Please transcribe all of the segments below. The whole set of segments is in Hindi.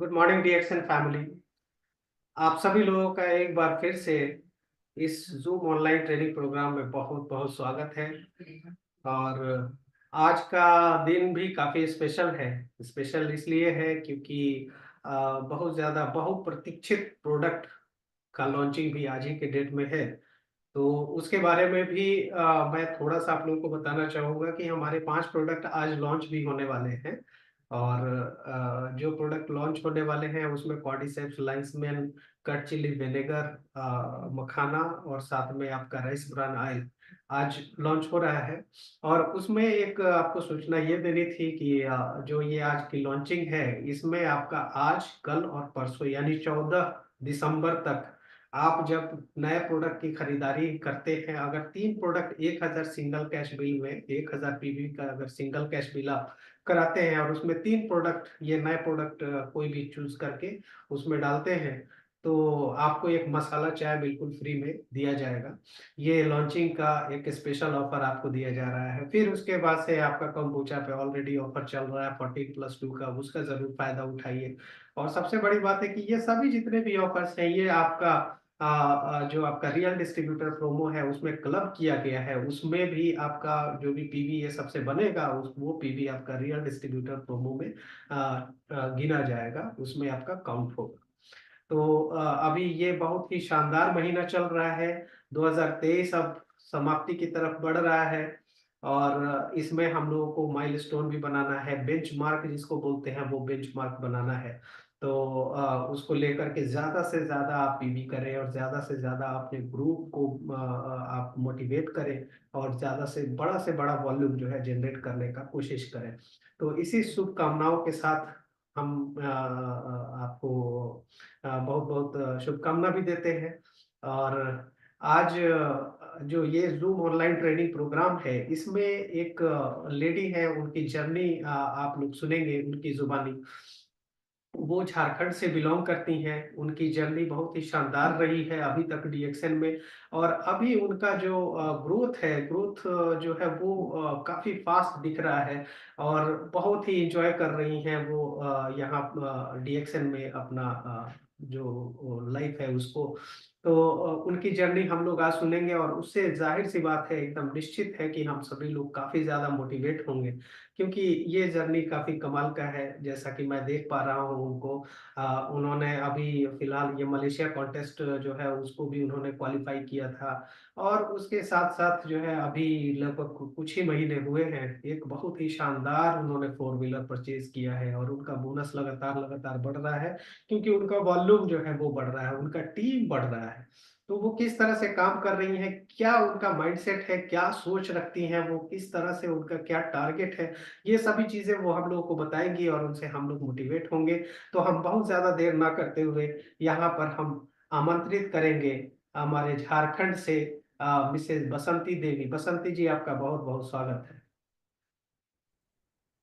Good morning डीएक्सन family. आप सभी लोगों का एक बार फिर से इस जूम ऑनलाइन ट्रेनिंग प्रोग्राम में बहुत बहुत स्वागत है। और आज का दिन भी काफी स्पेशल है। स्पेशल इसलिए है क्योंकि बहुत ज्यादा बहुप्रतीक्षित प्रोडक्ट का लॉन्चिंग भी आज ही के डेट में है। तो उसके बारे में भी मैं थोड़ा सा आप लोगों को बताना चाहूँगा कि हमारे 5 प्रोडक्ट आज लॉन्च भी होने वाले हैं। और जो प्रोडक्ट लॉन्च होने वाले हैं उसमें कॉर्डिसेप्स, लाइंसमैन, कट चिली विनेगर, मखाना और साथ में आपका राइस ब्रान ऑयल आज लॉन्च हो रहा है। और उसमें एक आपको सूचना ये देनी थी कि जो ये आज की लॉन्चिंग है इसमें आपका आज, कल और परसों यानी 14 दिसंबर तक आप जब नए प्रोडक्ट की खरीदारी करते हैं, अगर 3 प्रोडक्ट 1000 सिंगल कैश बिल में 1000 पीवी का अगर सिंगल कैश बिल आप कराते हैं और उसमें 3 प्रोडक्ट ये नए प्रोडक्ट कोई भी चूज करके उसमें डालते हैं तो आपको एक मसाला चाय बिल्कुल फ्री में दिया जाएगा। ये लॉन्चिंग का एक स्पेशल ऑफर आपको दिया जा रहा है। फिर उसके बाद से आपका कम्बुचा पे ऑलरेडी ऑफर चल रहा है 14+2 का, उसका जरूर फायदा उठाइए। और सबसे बड़ी बात है कि ये सभी जितने भी ऑफर्स हैं ये आपका जो आपका रियल डिस्ट्रीब्यूटर प्रोमो है उसमें क्लब किया गया है, उसमें भी आपका जो भी पीवी ये सबसे बनेगा उस वो पीवी आपका रियल डिस्ट्रीब्यूटर प्रोमो में गिना जाएगा, उसमें आपका काउंट होगा। तो अभी ये बहुत ही शानदार महीना चल रहा है। 2023 अब समाप्ति की तरफ बढ़ रहा है। और इसमें हम लोगों को माइलस्टोन भी बनाना है, बेंचमार्क जिसको बोलते हैं वो बेंचमार्क बनाना है। तो उसको लेकर के ज्यादा से ज्यादा आप पीवी करें और ज्यादा से ज्यादा अपने ग्रुप को आप मोटिवेट करें और ज्यादा से बड़ा वॉल्यूम जो है जनरेट करने का कोशिश करें। तो इसी शुभकामनाओं के साथ हम आपको बहुत बहुत शुभकामना भी देते हैं। और आज जो ये जूम ऑनलाइन ट्रेनिंग प्रोग्राम है इसमें एक लेडी है, उनकी जर्नी आप लोग सुनेंगे उनकी जुबानी। वो झारखंड से बिलोंग करती हैं, उनकी जर्नी बहुत ही शानदार रही है अभी तक डीएक्सन में। और अभी उनका जो ग्रोथ जो है वो काफी फास्ट दिख रहा है। और बहुत ही इंजॉय कर रही हैं वो यहाँ डीएक्सन में अपना जो लाइफ है उसको। तो उनकी जर्नी हम लोग आज सुनेंगे और उससे जाहिर सी बात है, एकदम निश्चित है कि हम सभी लोग काफी ज्यादा मोटिवेट होंगे क्योंकि ये जर्नी काफी कमाल का है। जैसा कि मैं देख पा रहा हूँ उनको, उन्होंने अभी फिलहाल ये मलेशिया कॉन्टेस्ट जो है उसको भी उन्होंने क्वालिफाई किया था। और उसके साथ साथ जो है अभी लगभग कुछ ही महीने हुए हैं एक बहुत ही शानदार उन्होंने 4 व्हीलर परचेज किया है और उनका बोनस लगातार लगातार बढ़ रहा है क्योंकि उनका वॉल्यूम जो है वो बढ़ रहा है, उनका टीम बढ़ रहा है। तो वो किस तरह से काम कर रही हैं, क्या उनका माइंडसेट है, क्या सोच रखती हैं वो, किस तरह से उनका क्या टारगेट है, ये सभी चीजें वो हम लोगों को बताएंगी और उनसे हम लोग मोटिवेट होंगे। तो हम बहुत ज्यादा देर ना करते हुए यहाँ पर हम आमंत्रित करेंगे हमारे झारखंड से मिसेज बसंती देवी। बसंती जी, आपका बहुत बहुत स्वागत है।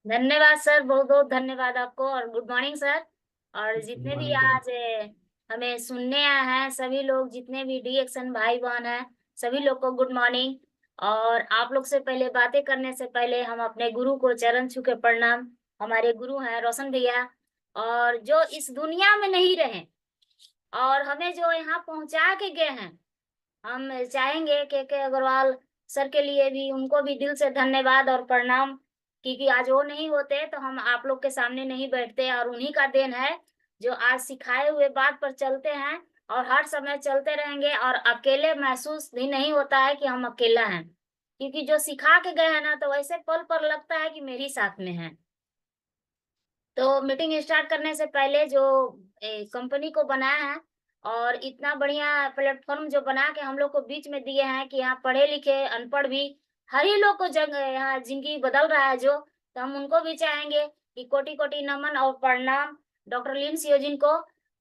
धन्यवाद सर, बहुत बहुत धन्यवाद आपको और गुड मॉर्निंग सर। और गुड जितने भी मॉर्निंग बेटा। आज हमें सुनने आए हैं सभी लोग, जितने भी डी एक्शन भाई बहन हैं, सभी लोग को गुड मॉर्निंग। और आप लोग से पहले बातें करने से पहले हम अपने गुरु को चरण छू के प्रणाम। हमारे गुरु हैं रोशन भैया, और जो इस दुनिया में नहीं रहे और हमें जो यहाँ पहुंचा के गए हैं, हम चाहेंगे के अग्रवाल सर के लिए भी, उनको भी दिल से धन्यवाद और प्रणाम। क्योंकि आज वो नहीं होते तो हम आप लोग के सामने नहीं बैठते, और उन्हीं का देन है जो आज सिखाए हुए बात पर चलते हैं और हर समय चलते रहेंगे। और अकेले महसूस भी नहीं होता है कि हम अकेला हैं, क्योंकि जो सिखा के गए हैं ना, तो वैसे पल पर लगता है कि मेरी साथ में है। तो मीटिंग स्टार्ट करने से पहले जो कंपनी को बनाया है और इतना बढ़िया प्लेटफॉर्म जो बना के हम लोग को बीच में दिए हैं कि यहाँ पढ़े लिखे अनपढ़ भी हर ही लोग को जग यहाँ जिंदगी बदल रहा है जो, तो हम उनको भी चाहेंगे कि कोटि कोटि नमन और प्रणाम डॉक्टर लिन सियोजिन को।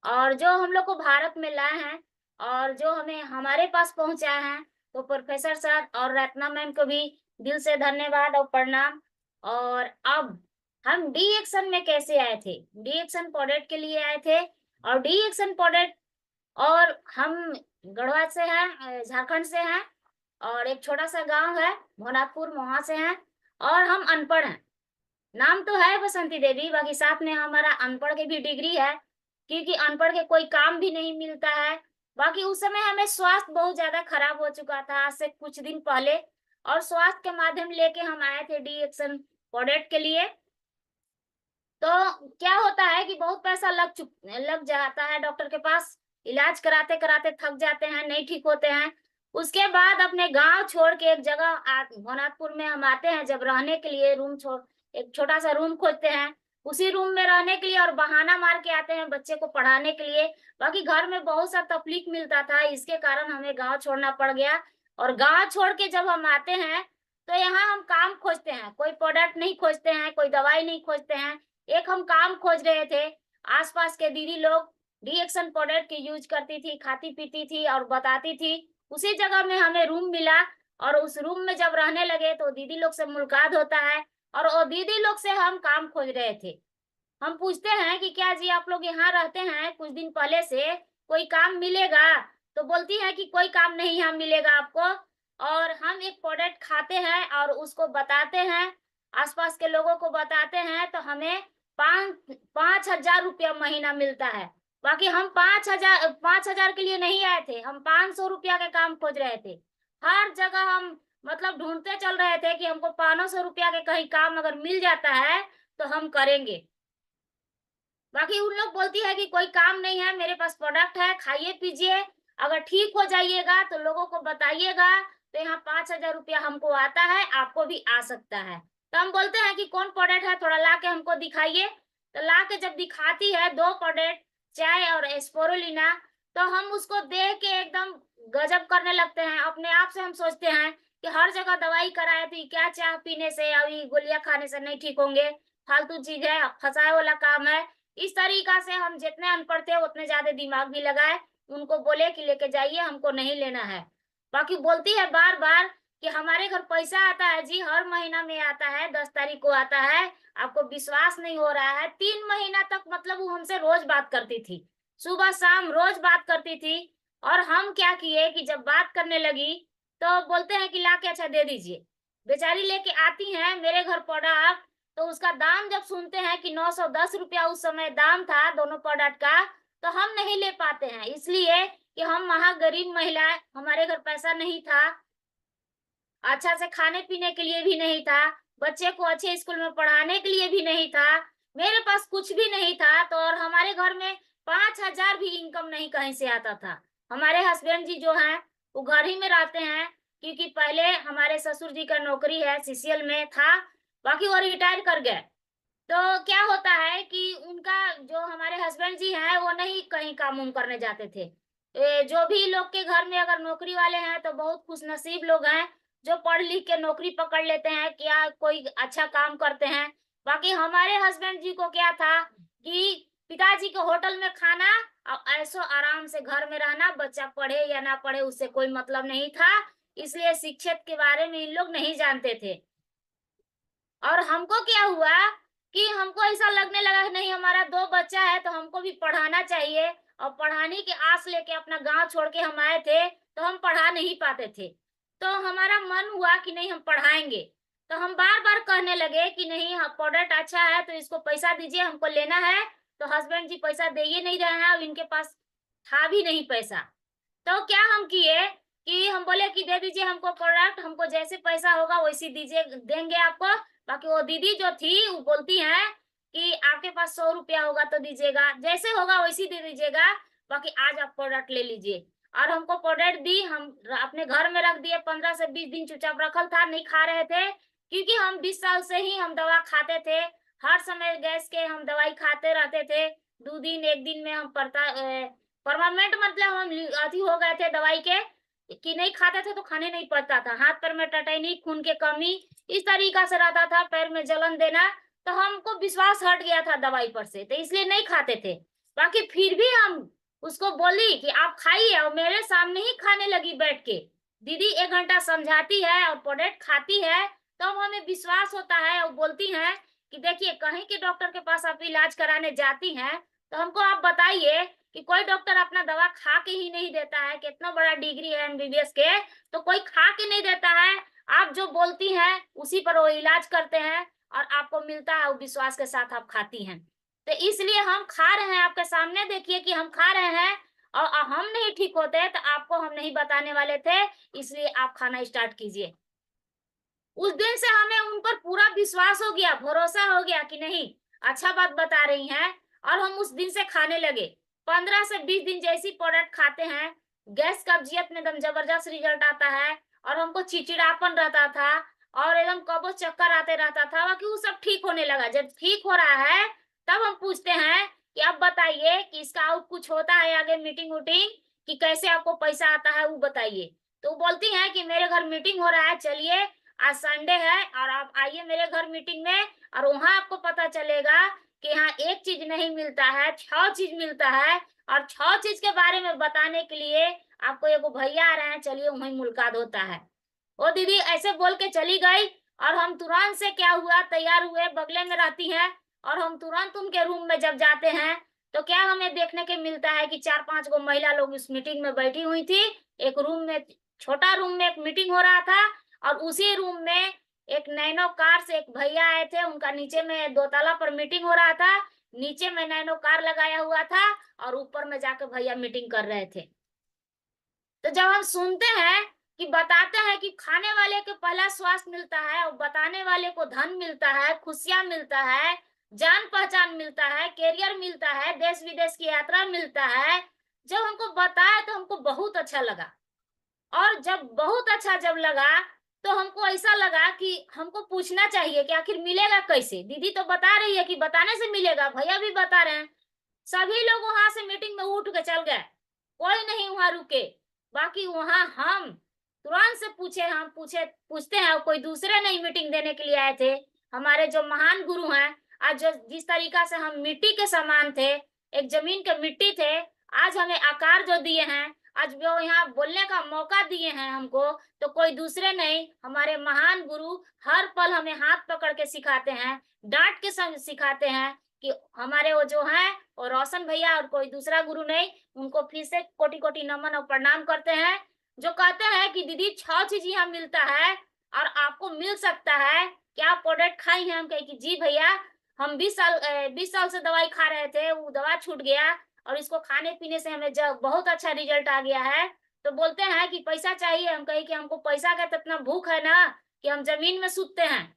और जो हम लोग को भारत में लाए हैं और जो हमें हमारे पास पहुंचाए हैं, तो प्रोफेसर सर और रत्ना मैम को भी दिल से धन्यवाद और प्रणाम। और अब हम डी एक्शन में कैसे आए थे, डी एक्शन प्रोडक्ट के लिए आए थे। और डी एक्शन प्रोडक्ट, और हम गढ़वा से हैं, झारखंड से हैं, और एक छोटा सा गांव है भोनाथपुर, वहां से हैं। और हम अनपढ़ हैं, नाम तो है बसंती देवी, बाकी साथ में हमारा अनपढ़ की भी डिग्री है। क्योंकि अनपढ़ के कोई काम भी नहीं मिलता है। बाकी उस समय हमें स्वास्थ्य बहुत ज्यादा खराब हो चुका था आज से कुछ दिन पहले, और स्वास्थ्य के माध्यम लेके हम आए थे डी एक्शन प्रोडक्ट के लिए। तो क्या होता है कि बहुत पैसा लग जाता है डॉक्टर के पास, इलाज कराते कराते थक जाते हैं, नहीं ठीक होते हैं। उसके बाद अपने गांव छोड़ के एक जगह भवनाथपुर में हम आते हैं जब रहने के लिए, रूम छोड़ एक छोटा सा रूम खोजते हैं, उसी रूम में रहने के लिए, और बहाना मार के आते हैं बच्चे को पढ़ाने के लिए। बाकी घर में बहुत सा तकलीफ मिलता था, इसके कारण हमें गाँव छोड़ना पड़ गया। और गाँव छोड़ के जब हम आते हैं तो यहाँ हम काम खोजते हैं, कोई प्रोडक्ट नहीं खोजते हैं, कोई दवाई नहीं खोजते हैं, एक हम काम खोज रहे थे। आसपास के दीदी लोग डी एक्शन प्रोडक्ट की यूज करती थी, खाती पीती थी और बताती थी। उसी जगह में हमें रूम मिला, और उस रूम में जब रहने लगे तो दीदी लोग से मुलाकात होता है, और वो दीदी लोग से हम काम खोज रहे थे। हम पूछते हैं कि क्या जी आप लोग यहाँ रहते हैं कुछ दिन पहले से, कोई काम मिलेगा? तो बोलती है कि कोई काम नहीं यहाँ मिलेगा आपको। और हम एक प्रोडक्ट खाते हैं और उसको बताते हैं, आसपास के लोगों को बताते हैं, तो हमें 5,000 रुपया महीना मिलता है। बाकी हम 5,000 के लिए नहीं आए थे, हम 500 रुपया के काम खोज रहे थे। हर जगह हम मतलब ढूंढते चल रहे थे कि हमको 500 रुपया के कहीं काम अगर मिल जाता है तो हम करेंगे। बाकी उन लोग बोलती है कि कोई काम नहीं है, मेरे पास प्रोडक्ट है, खाइए पीजिए, अगर ठीक हो जाइएगा तो लोगों को बताइएगा, तो यहाँ 5,000 रुपया हमको आता है, आपको भी आ सकता है। तो हम बोलते हैं कि कौन प्रोडक्ट है, थोड़ा ला के हमको दिखाइए। तो ला के जब दिखाती है 2 प्रोडक्ट, चाय और स्पोरुलिना, तो हम उसको देख के एकदम गजब करने लगते हैं। अपने आप से हम सोचते हैं कि हर जगह दवाई कराए थी, क्या चाय पीने से और ये गोलियां खाने से नहीं ठीक होंगे, फालतू चीज है, फंसाए वाला काम है। इस तरीका से हम जितने अनपढ़ थे उतने ज्यादा दिमाग भी लगाए, उनको बोले कि लेके जाइए, हमको नहीं लेना है। बाकी बोलती है बार बार कि हमारे घर पैसा आता है जी, हर महीना में आता है, 10 तारीख को आता है, आपको विश्वास नहीं हो रहा है। 3 महीना तक मतलब वो हमसे रोज बात करती थी, सुबह शाम रोज बात करती थी। और हम क्या किए कि जब बात करने लगी तो बोलते हैं कि ला के अच्छा दे दीजिए। बेचारी लेके आती हैं मेरे घर प्रोडक्ट, तो उसका दाम जब सुनते हैं कि 910 रुपया उस समय दाम था दोनों प्रोडक्ट का, तो हम नहीं ले पाते हैं, इसलिए कि हम वहां गरीब महिलाएं, हमारे घर पैसा नहीं था, अच्छा से खाने पीने के लिए भी नहीं था, बच्चे को अच्छे स्कूल में पढ़ाने के लिए भी नहीं था, मेरे पास कुछ भी नहीं था। तो और हमारे घर में 5,000 भी इनकम नहीं कहीं से आता था। हमारे हस्बैंड जी जो हैं वो घर ही में रहते हैं, क्योंकि पहले हमारे ससुर जी का नौकरी है, सीसीएल में था, बाकी वो रिटायर कर गए। तो क्या होता है कि उनका जो हमारे हस्बैंड जी हैं वो नहीं कहीं काम उम करने जाते थे। जो भी लोग के घर में अगर नौकरी वाले हैं तो बहुत खुशनसीब लोग हैं जो पढ़ लिख के नौकरी पकड़ लेते हैं, क्या कोई अच्छा काम करते हैं। बाकी हमारे हस्बैंड जी को क्या था कि पिताजी के होटल में खाना और ऐसो आराम से घर में रहना, बच्चा पढ़े या ना पढ़े उससे कोई मतलब नहीं था, इसलिए शिक्षित के बारे में इन लोग नहीं जानते थे। और हमको क्या हुआ कि हमको ऐसा लगने लगा कि नहीं, हमारा 2 बच्चा है तो हमको भी पढ़ाना चाहिए, और पढ़ाने की आस लेके अपना गांव छोड़ के हम आए थे, तो हम पढ़ा नहीं पाते थे। तो हमारा मन हुआ कि नहीं हम पढ़ाएंगे। तो हम बार बार कहने लगे कि नहीं, हाँ प्रोडक्ट अच्छा है तो इसको पैसा दीजिए, हमको लेना है। तो हस्बैंड जी पैसा दे ही नहीं रहे हैं, और इनके पास था भी नहीं पैसा। तो क्या हम किए कि हम बोले कि दे दीजिए हमको प्रोडक्ट, हमको जैसे पैसा होगा वैसे दीजिए, देंगे आपको। बाकी वो दीदी जो थी वो बोलती हैं कि आपके पास 100 रुपया होगा तो दीजिएगा, जैसे होगा वैसे दे दीजिएगा, बाकी आज आप प्रोडक्ट ले लीजिए। और हमको प्रोडक्ट दी, हम अपने घर में रख दिए, 15 से 20 दिन चुपचाप रखल था, नहीं खा रहे थे, क्योंकि हम 20 साल से ही हम दवा खाते थे, हर समय गैस के हम दवाई खाते रहते थे। 2 दिन 1 दिन में हम परमानेंट मतलब हम अथी हो गए थे दवाई के, कि नहीं खाते थे तो खाने नहीं पड़ता था, हाथ पैर में टटैनी, खून के कमी, इस तरीका से रहता था, पैर में जलन देना। तो हमको विश्वास हट गया था दवाई पर से, तो इसलिए नहीं खाते थे। बाकी फिर भी हम उसको बोली कि आप खाइए, और मेरे सामने ही खाने लगी बैठ के। दीदी 1 घंटा समझाती है और प्रोडक्ट खाती है, तो हमें विश्वास होता है। और बोलती हैं कि देखिए कहीं के डॉक्टर के पास आप इलाज कराने जाती हैं तो हमको आप बताइए कि कोई डॉक्टर अपना दवा खा के ही नहीं देता है, कितना बड़ा डिग्री है एमबीबीएस के, तो कोई खा के नहीं देता है। आप जो बोलती हैं उसी पर वो इलाज करते हैं और आपको मिलता है, वो विश्वास के साथ आप खाती हैं। तो इसलिए हम खा रहे हैं, आपके सामने देखिए कि हम खा रहे हैं, और हम नहीं ठीक होते तो आपको हम नहीं बताने वाले थे, इसलिए आप खाना स्टार्ट कीजिए। उस दिन से हमें उन पर पूरा विश्वास हो गया, भरोसा हो गया कि नहीं अच्छा बात बता रही हैं, और हम उस दिन से खाने लगे। 15 से 20 दिन जैसी प्रोडक्ट खाते हैं, गैस कब्जियत में एकदम जबरदस्त रिजल्ट आता है, और हमको चिड़चिड़ापन रहता था, और एकदम कबो चक्कर आते रहता था, बाकी वो सब ठीक होने लगा। जब ठीक हो रहा है तब हम पूछते हैं कि अब बताइए कि इसका और कुछ होता है आगे मीटिंग वूटिंग, कि कैसे आपको पैसा आता है वो बताइए। तो बोलती हैं कि मेरे घर मीटिंग हो रहा है, चलिए आज संडे है और आप आइए मेरे घर मीटिंग में, और वहां आपको पता चलेगा कि यहाँ एक चीज नहीं मिलता है, 6 चीज मिलता है, और 6 चीज के बारे में बताने के लिए आपको एगो भैया आ रहे हैं, चलिए वहीं मुलाकात होता है। वो दीदी ऐसे बोल के चली गई, और हम तुरंत से क्या हुआ, तैयार हुए, बगले में रहती हैं, और हम तुरंत उनके रूम में जब जाते हैं तो क्या हमें देखने के मिलता है कि 4-5 गो महिला लोग इस मीटिंग में बैठी हुई थी। एक रूम में, छोटा रूम में एक मीटिंग हो रहा था, और उसी रूम में एक नैनो कार से एक भैया आए थे, उनका नीचे में 2 ताला पर मीटिंग हो रहा था, नीचे में नैनो कार लगाया हुआ था, और ऊपर में जाकर भैया मीटिंग कर रहे थे। तो जब हम सुनते हैं कि बताते हैं कि खाने वाले को पहला स्वास्थ्य मिलता है, और बताने वाले को धन मिलता है, खुशियां मिलता है, जान पहचान मिलता है, कैरियर मिलता है, देश विदेश की यात्रा मिलता है, जब हमको बताया तो हमको बहुत अच्छा लगा। और जब बहुत अच्छा जब लगा तो हमको ऐसा लगा कि हमको पूछना चाहिए कि आखिर मिलेगा कैसे। दीदी तो बता रही है कि बताने से मिलेगा, भैया भी बता रहे हैं। सभी लोग वहां से मीटिंग में उठ के चल गए, कोई नहीं वहां रुके। बाकी वहां हम तुरंत से पूछे, हम पूछते हैं, कोई दूसरे नहीं मीटिंग देने के लिए आए थे। हमारे जो महान गुरु हैं, आज जो जिस तरीका से हम मिट्टी के समान थे, एक जमीन के मिट्टी थे, आज हमें आकार जो दिए हैं, आज वो यहाँ बोलने का मौका दिए हैं हमको, तो कोई दूसरे नहीं, हमारे महान गुरु हर पल हमें हाथ पकड़ के सिखाते हैं, डांट के संग सिखाते हैं कि हमारे वो जो है वो रोशन भैया, और कोई दूसरा गुरु नहीं। उनको फिर से कोटि कोटि नमन और प्रणाम करते हैं, जो कहते हैं कि दीदी 6 चीज यहाँ मिलता है और आपको मिल सकता है, क्या आप प्रोडक्ट खाई हैं? हम कहे कि जी भैया, हम 20 साल से दवाई खा रहे थे, वो दवा छूट गया, और इसको खाने पीने से हमें जब बहुत अच्छा रिजल्ट आ गया है। तो बोलते हैं कि पैसा चाहिए। हम कहे कि हमको पैसा का तो इतना भूख है ना कि हम जमीन में सूतते हैं,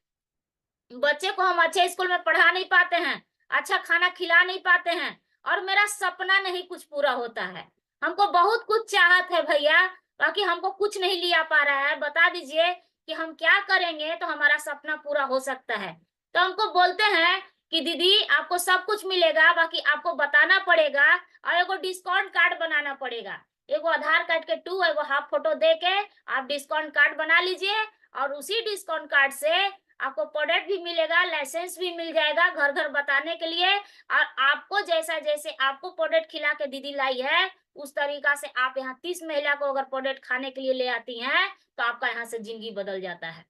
बच्चे को हम अच्छे स्कूल में पढ़ा नहीं पाते हैं, अच्छा खाना खिला नहीं पाते हैं, और मेरा सपना नहीं कुछ पूरा होता है। हमको बहुत कुछ चाहत है भैया, बाकी हमको कुछ नहीं लिया पा रहा है। बता दीजिए कि हम क्या करेंगे तो हमारा सपना पूरा हो सकता है। तो हमको बोलते हैं कि दीदी आपको सब कुछ मिलेगा, बाकी आपको बताना पड़ेगा, और एगो डिस्काउंट कार्ड बनाना पड़ेगा। एगो आधार कार्ड के 2 एगो हाफ फोटो दे के आप डिस्काउंट कार्ड बना लीजिए, और उसी डिस्काउंट कार्ड से आपको प्रोडक्ट भी मिलेगा, लाइसेंस भी मिल जाएगा घर घर बताने के लिए। और आपको जैसा जैसे आपको प्रोडक्ट खिला के दीदी लाई है, उस तरीका से आप यहाँ 30 महिला को अगर प्रोडक्ट खाने के लिए ले आती हैं तो आपका यहाँ से जिंदगी बदल जाता है।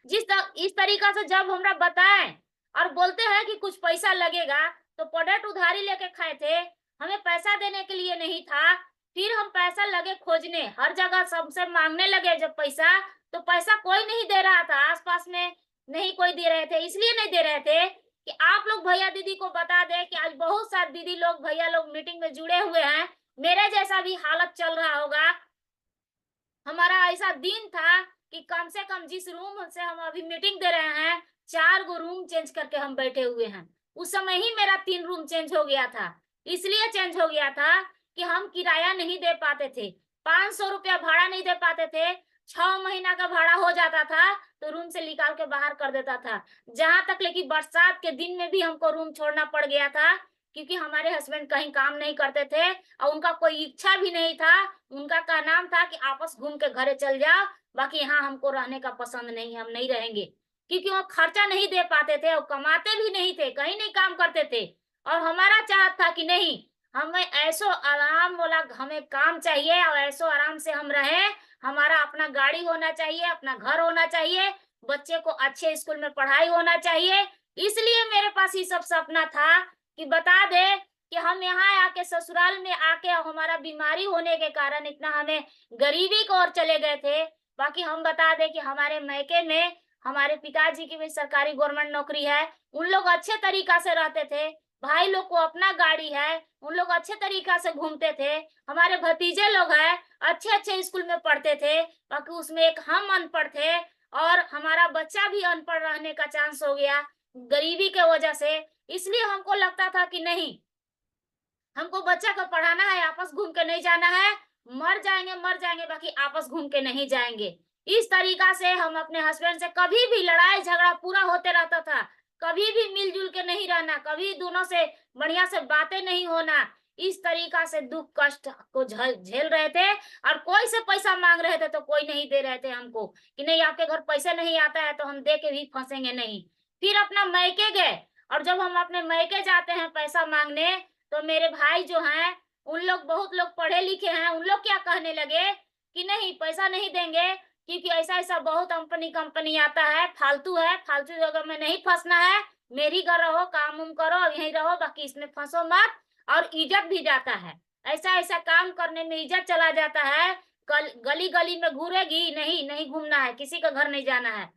इस तरीका से जब हमरा बताएं और बोलते हैं कि कुछ पैसा लगेगा, तो प्रोडक्ट उधारी लेके खाए थे, हमें पैसा देने के लिए नहीं था। फिर हम पैसा लगे खोजने, हर जगह सबसे मांगने लगे जब पैसा, तो पैसा कोई नहीं दे रहा था, आसपास में नहीं कोई दे रहे थे। इसलिए नहीं दे रहे थे कि आप लोग भैया दीदी को बता दे कि आज बहुत सारे दीदी लोग भैया लोग मीटिंग में जुड़े हुए हैं, मेरे जैसा भी हालत चल रहा होगा। हमारा ऐसा दिन था कि कम से कम जिस रूम से हम अभी मीटिंग दे रहे हैं, 4 गो रूम चेंज करके हम बैठे हुए हैं। उस समय ही मेरा 3 रूम चेंज हो गया था। इसलिए चेंज हो गया था कि हम किराया नहीं दे पाते थे, 500 रुपया भाड़ा नहीं दे पाते थे। 6 महीना का भाड़ा हो जाता था तो रूम से निकाल के बाहर कर देता था। जहां तक लेकिन बरसात के दिन में भी हमको रूम छोड़ना पड़ गया था, क्योंकि हमारे हस्बैंड कहीं काम नहीं करते थे, और उनका कोई इच्छा भी नहीं था। उनका का नाम था कि आपस घूम के घरे चल जाओ, बाकी यहाँ हमको रहने का पसंद नहीं है, हम नहीं रहेंगे। क्योंकि वो खर्चा नहीं दे पाते थे और कमाते भी नहीं थे, कहीं नहीं काम करते थे। और हमारा चाहत था कि नहीं, हमें ऐसो आराम वाला हमें काम चाहिए, और ऐसो आराम से हम रहे। हमारा अपना गाड़ी होना चाहिए, अपना घर होना चाहिए, बच्चे को अच्छे स्कूल में पढ़ाई होना चाहिए। इसलिए मेरे पास ये सब सपना था कि बता दे कि हम यहाँ आके ससुराल में आके हमारा बीमारी होने के कारण इतना हमें गरीबी की ओर चले गए थे। बाकी हम बता दें कि हमारे मायके में हमारे पिताजी की भी सरकारी गवर्नमेंट नौकरी है, उन लोग अच्छे तरीका से रहते थे। भाई लोग को अपना गाड़ी है, उन लोग अच्छे तरीका से घूमते थे। हमारे भतीजे लोग हैं, अच्छे अच्छे स्कूल में पढ़ते थे, बाकी उसमें एक हम अनपढ़ थे, और हमारा बच्चा भी अनपढ़ रहने का चांस हो गया गरीबी के वजह से। इसलिए हमको लगता था कि नहीं, हमको बच्चा को पढ़ाना है, आपस घूम के नहीं जाना है। मर जाएंगे बाकी आपस घूम के नहीं जाएंगे। इस तरीका से हम अपने हस्बैंड से कभी भी लड़ाई झगड़ा पूरा होते रहता था। कभी भी मिलजुल के नहीं रहना, कभी दोनों से बढ़िया से बातें नहीं होना। इस तरीका से दुख कष्ट को झेल रहे थे। और कोई से पैसा मांग रहे थे तो कोई नहीं दे रहे थे हमको, कि नहीं आपके घर पैसे नहीं आता है तो हम दे के भी फंसेंगे नहीं। फिर अपना मैके गए, और जब हम अपने मैके जाते हैं पैसा मांगने, तो मेरे भाई जो हैं, उन लोग बहुत लोग पढ़े लिखे हैं, उन लोग क्या कहने लगे कि नहीं पैसा नहीं देंगे, क्योंकि ऐसा ऐसा बहुत कंपनी कंपनी आता है, फालतू जगह में नहीं फंसना है, मेरी घर रहो, काम उम करो, यहीं रहो, बाकी इसमें फंसो मत। और इज्जत भी जाता है, ऐसा ऐसा काम करने में इज्जत चला जाता है। गली गली में घूरेगी, नहीं नहीं घूमना है, किसी का घर नहीं जाना है।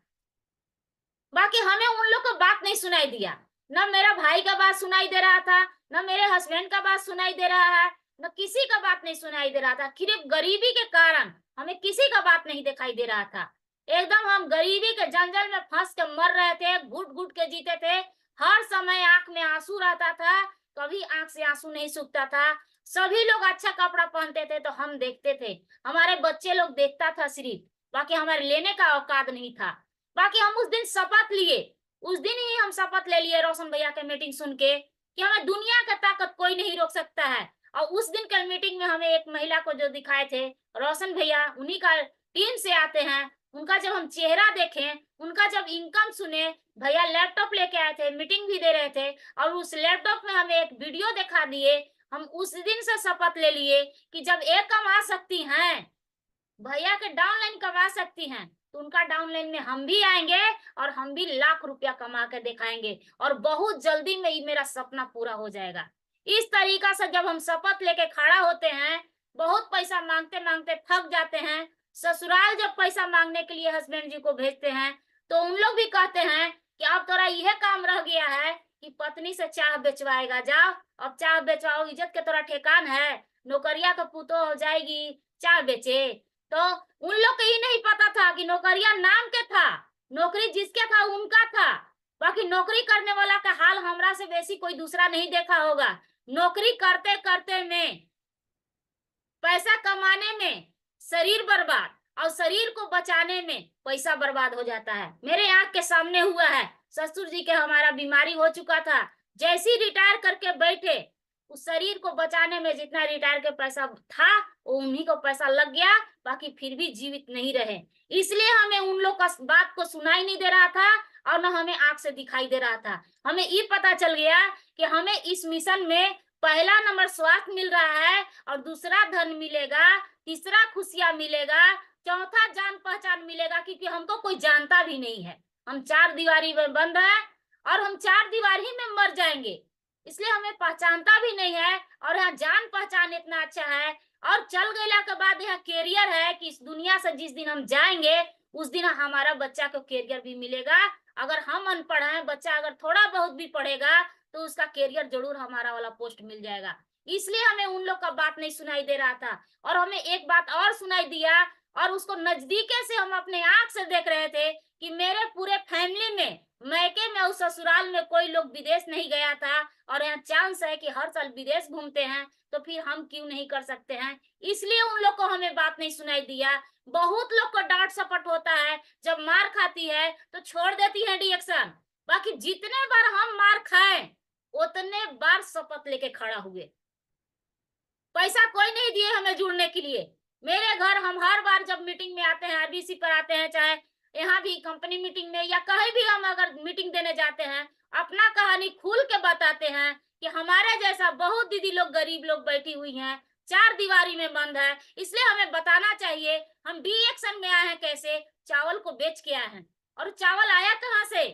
बाकी हमें उन लोग को बात नहीं सुनाई दिया, न मेरा भाई का बात सुनाई दे रहा था, न मेरे हस्बैंड का बात सुनाई दे रहा है, न किसी का बात नहीं सुनाई दे रहा था। सिर्फ गरीबी के कारण हमें किसी का बात नहीं दिखाई दे रहा था। एकदम हम गरीबी के जंगल में फंस के मर रहे थे, घुट घुट के जीते थे। हर समय आंख में आंसू रहता था, कभी आंख से आंसू नहीं सूखता था। सभी लोग अच्छा कपड़ा पहनते थे तो हम देखते थे, हमारे बच्चे लोग देखता था सिर्फ, बाकी हमारे लेने का औकात नहीं था। बाकी हम उस दिन शपथ लिए, उस दिन ही हम शपथ ले लिए रोशन भैया के मीटिंग सुन के, कि हमें दुनिया का ताकत कोई नहीं रोक सकता है। और उस दिन के मीटिंग में हमें एक महिला को जो दिखाए थे रोशन भैया, उन्हीं का टीम से आते हैं, उनका जब हम चेहरा देखें, उनका जब इनकम सुने, भैया लैपटॉप लेके आए थे, मीटिंग भी दे रहे थे, और उस लैपटॉप में हमें एक वीडियो दिखा दिए। हम उस दिन से शपथ ले लिए कि जब एक कमा सकती हैं, भैया के डाउनलाइन कमा सकती हैं, तो उनका डाउनलाइन में हम भी आएंगे, और हम भी लाख रुपया कमा के दिखाएंगे, और बहुत जल्दी में ही मेरा सपना पूरा हो जाएगा। इस तरीका से जब हम शपथ लेके खड़ा होते हैं, बहुत पैसा मांगते मांगते थक जाते हैं, ससुराल जब पैसा मांगने के लिए हस्बैंड जी को भेजते हैं, तो उन लोग भी कहते हैं कि अब तोरा यह काम रह गया है कि पत्नी से चाह बेचवाएगा, जाओ अब चाह बेचवाओ, इज्जत के तोरा ठेकान है, नौकरिया का पुतो हो जाएगी चाह बेचे। तो उन लोग को ये नहीं पता था कि नौकरिया नाम के था, नौकरी जिसके था उनका था। बाकी नौकरी करने वाला का हाल हमरा से बेसी कोई दूसरा नहीं देखा होगा। नौकरी करते करते में, पैसा कमाने में शरीर बर्बाद, और शरीर को बचाने में पैसा बर्बाद हो जाता है। मेरे आंख के सामने हुआ है, ससुर जी के हमारा बीमारी हो चुका था, जैसे ही रिटायर करके बैठे, उस शरीर को बचाने में जितना रिटायर के पैसा था वो उन्हीं को पैसा लग गया, बाकी फिर भी जीवित नहीं रहे। इसलिए हमें उन लोग का बात को सुनाई नहीं दे रहा था, और न हमें आंख से दिखाई दे रहा था। हमें ये पता चल गया कि हमें इस मिशन में पहला नंबर स्वास्थ्य मिल रहा है, और दूसरा धन मिलेगा, तीसरा खुशियां मिलेगा, चौथा जान पहचान मिलेगा, क्योंकि हमको कोई जानता भी नहीं है। हम चार दीवारी में बंद है, और हम चार दीवारी में मर जाएंगे, इसलिए हमें पहचानता भी नहीं है। और यहाँ जान पहचान इतना अच्छा है, और चल गया के बाद यहाँ कैरियर है कि इस दुनिया से जिस दिन हम जाएंगे, उस दिन हमारा बच्चा को कैरियर भी मिलेगा। अगर हम अनपढ़ हैं, बच्चा अगर थोड़ा बहुत भी पढ़ेगा तो उसका कैरियर जरूर हमारा वाला पोस्ट मिल जाएगा। इसलिए हमें उन लोग का बात नहीं सुनाई दे रहा था, और हमें एक बात और सुनाई दिया, और उसको नजदीके से हम अपने आंख से देख रहे थे कि मेरे पूरे फैमिली में, मैके में और ससुराल में कोई लोग विदेश नहीं गया था, और यहाँ चांस है कि हर साल विदेश घूमते हैं, तो फिर हम क्यों नहीं कर सकते हैं। इसलिए उन लोग को हमें बात नहीं सुनाई दिया। बहुत लोग को डांट सपट होता है, जब मार खाती है तो छोड़ देती है रिएक्शन, बाकी जितने बार हम मार खाए उतने बार शपथ लेके खड़ा हुए। पैसा कोई नहीं दिए हमें जुड़ने के लिए। मेरे घर हम हर बार जब मीटिंग में आते हैं, आरबीसी पर आते हैं, चाहे यहाँ भी कंपनी मीटिंग में या कहीं भी हम अगर मीटिंग देने जाते हैं, अपना कहानी खुल के बताते हैं कि हमारे जैसा बहुत दीदी लोग, गरीब लोग बैठी हुई हैं, चार दीवारी में बंद है। इसलिए हमें बताना चाहिए हम डी एक्शन में आए हैं कैसे, चावल को बेच के आए हैं। और चावल आया कहाँ से?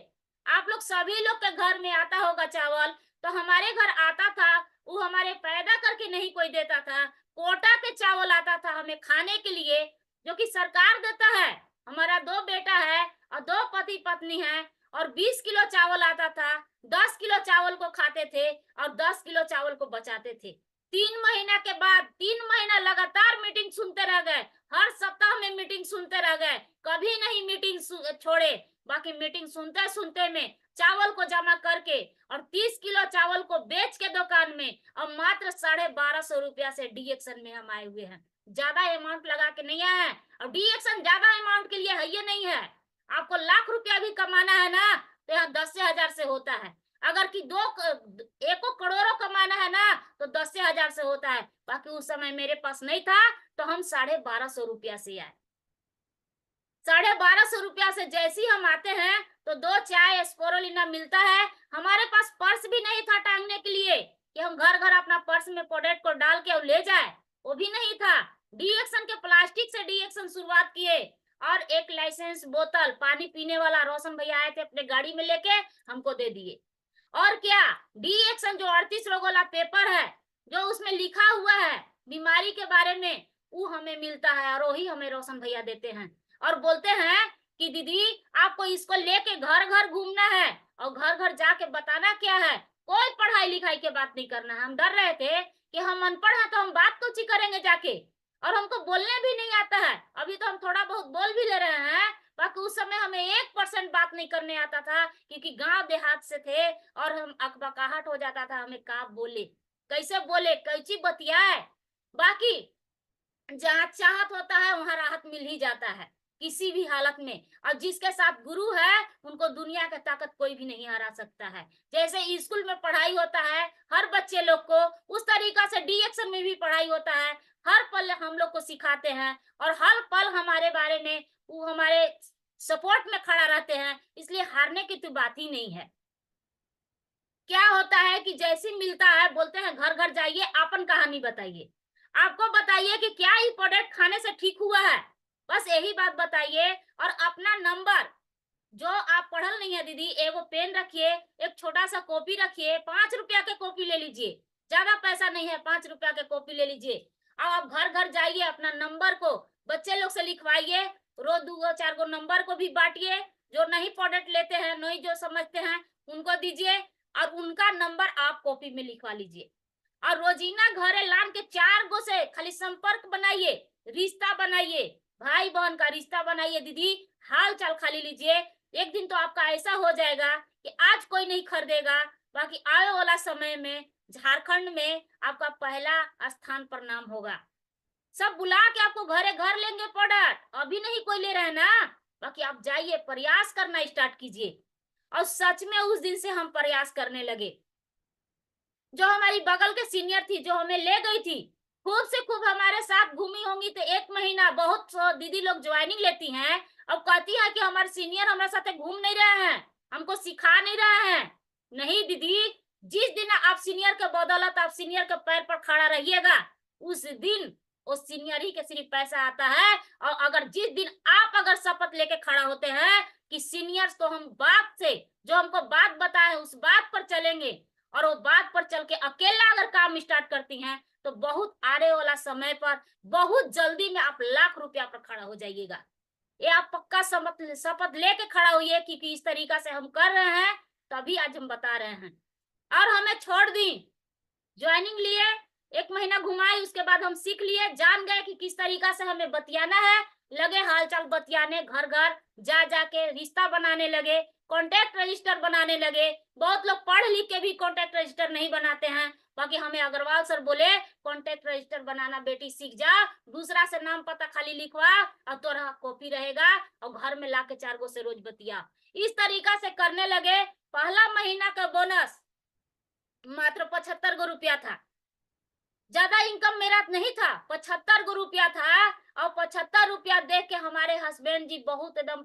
आप लोग सभी लोग के घर में आता होगा चावल, तो हमारे घर आता था, वो हमारे पैदा करके नहीं कोई देता था, कोटा के चावल आता था हमें खाने के लिए, जो कि सरकार देता है। हमारा दो बेटा है और दो पति पत्नी है, और 20 किलो चावल आता था, 10 किलो चावल को खाते थे और 10 किलो चावल को बचाते थे। 3 महीना के बाद 3 महीना लगातार मीटिंग सुनते रह गए, हर सप्ताह में मीटिंग सुनते रह गए, कभी नहीं मीटिंग छोड़े। बाकी मीटिंग सुनते सुनते में चावल को जमा करके और 30 किलो चावल को बेच के दुकान में और मात्र 1250 रुपया से डी एक्शन में हम आए हुए हैं। ज्यादा अमाउंट लगा के नहीं आए हैं, और डी एक्शन ज्यादा अमाउंट के लिए है ये नहीं है। आपको लाख रुपया भी कमाना है ना तो यहाँ 10,000 से होता है, अगर कि एको करोड़ों कमाना है ना तो 10,000 से होता है। बाकी उस समय मेरे पास नहीं था तो हम 1250 रुपया से आए। 1250 रुपया से जैसे ही हम आते हैं तो 2 चाय स्पोरोलिना मिलता है। हमारे पास पर्स भी नहीं था टांगने के लिए कि हम घर घर अपना पर्स में प्रोडक्ट को डाल के ले जाए, वो भी नहीं था। डी एक्शन के प्लास्टिक से डी एक्शन शुरुआत किए और एक लाइसेंस बोतल पानी पीने वाला रोशन भैया आए थे अपने गाड़ी में लेके हमको दे दिए। और क्या, डी एक्शन जो 38 लोगों वाला पेपर है जो उसमें लिखा हुआ है बीमारी के बारे में, वो हमें मिलता है और वही हमें रोशन भैया देते हैं और बोलते हैं कि दीदी आपको इसको लेके घर घर घूमना है और घर घर जाके बताना क्या है, कोई पढ़ाई लिखाई के बात नहीं करना है। हम डर रहे थे कि हम अनपढ़ हैं तो हम बात कुछ ही करेंगे जाके, और हमको बोलने भी नहीं आता है। अभी तो हम थोड़ा बहुत बोल भी ले रहे हैं, बाकी उस समय हमें 1% बात नहीं करने आता था क्योंकि गांव देहात से थे और हम अकबकाहट हो जाता था, हमें का बोले, कैसे बोले, कैसी बतियाए। बाकी जहाँ चाहत होता है वहां राहत मिल ही जाता है किसी भी हालत में, और जिसके साथ गुरु है उनको दुनिया का ताकत कोई भी नहीं हरा सकता है। जैसे स्कूल में पढ़ाई होता है हर बच्चे लोग को, उस तरीका से डी एक्शन में भी पढ़ाई होता है। हर पल हम लोग को सिखाते हैं और हर पल हमारे बारे में वो हमारे सपोर्ट में खड़ा रहते हैं, इसलिए हारने की तो बात ही नहीं है। क्या होता है कि जैसे मिलता है बोलते हैं घर घर जाइए अपन कहानी बताइए, आपको बताइए कि क्या ये प्रोडक्ट खाने से ठीक हुआ है, बस यही बात बताइए। और अपना नंबर जो आप पढ़ल नहीं है दीदी, एगो पेन रखिए, एक छोटा सा कॉपी रखिए, 5 रुपया के कॉपी ले लीजिए, ज्यादा पैसा नहीं है, 5 रुपया के कॉपी ले लीजिए। अब आप घर घर जाइए अपना नंबर को बच्चे लोग से लिखवाइए, रोज 2-4 गो नंबर को भी बांटिए, जो नहीं प्रोडक्ट लेते हैं नहीं जो समझते हैं उनको दीजिए और उनका नंबर आप कॉपी में लिखवा लीजिए। और रोजीना घरे लान के 4 गो से खाली संपर्क बनाइए, रिश्ता बनाइए, भाई बहन का रिश्ता बनाइए दीदी, हाल चाल खाली लीजिए। एक दिन तो आपका ऐसा हो जाएगा कि आज कोई नहीं खरीदेगा, बाकी आने वाला समय में झारखंड में आपका पहला स्थान पर नाम होगा। सब बुला के आपको घरे घर लेंगे प्रोडक्ट, अभी नहीं कोई ले रहे हैं ना, बाकी आप जाइए प्रयास करना स्टार्ट कीजिए। और सच में उस दिन से हम प्रयास करने लगे। जो हमारी बगल के सीनियर थी जो हमें ले गई थी, खूब से खूब हमारे साथ घूमी होंगी तो 1 महीना, बहुत दीदी लोग ज्वाइनिंग लेती हैं अब कहती है कि हमारे सीनियर हमारे साथ घूम नहीं रहे हैं, हमको सिखा नहीं रहे हैं। नहीं दीदी, जिस दिन आप सीनियर के बदौलत आप सीनियर के पैर पर खड़ा रहिएगा उस दिन उस सीनियर ही के सिर्फ पैसा आता है। और अगर जिस दिन आप अगर शपथ लेके खड़ा होते हैं कि सीनियर्स तो हम बात से जो हमको बात बताए उस बात पर चलेंगे और वो बात पर चल के अकेला अगर काम स्टार्ट करती हैं तो बहुत आने वाला समय पर बहुत जल्दी में आप लाख रुपया पर खड़ा हो जाइएगा। ये आप पक्का शपथ लेके खड़ा होइए क्योंकि इस तरीका से हम कर रहे हैं तभी आज हम बता रहे हैं। और हमें छोड़ दी, ज्वाइनिंग लिए, 1 महीना घुमाई, उसके बाद हम सीख लिए, जान गए कि किस तरीका से हमें बतियाना है, लगे हालचाल बतियाने, घर घर जा जाके रिश्ता बनाने लगे, कॉन्टेक्ट रजिस्टर बनाने लगे। बहुत लोग पढ़ लिख के भी कॉन्टेक्ट रजिस्टर नहीं बनाते हैं, बाकी हमें अग्रवाल सर बोले कॉन्टेक्ट रजिस्टर बनाना बेटी सीख जा, दूसरा से नाम पता खाली लिखवा और तोरा कॉपी रहेगा और घर में लाके 4 गो से रोज बतिया। इस तरीका से करने लगे। पहला महीना का बोनस मात्र 75 गो रुपया था, ज्यादा इनकम मेरा नहीं था, 75 गो रुपया था। और 75 रुपया देख के हमारे हस्बैंड जी बहुत एकदम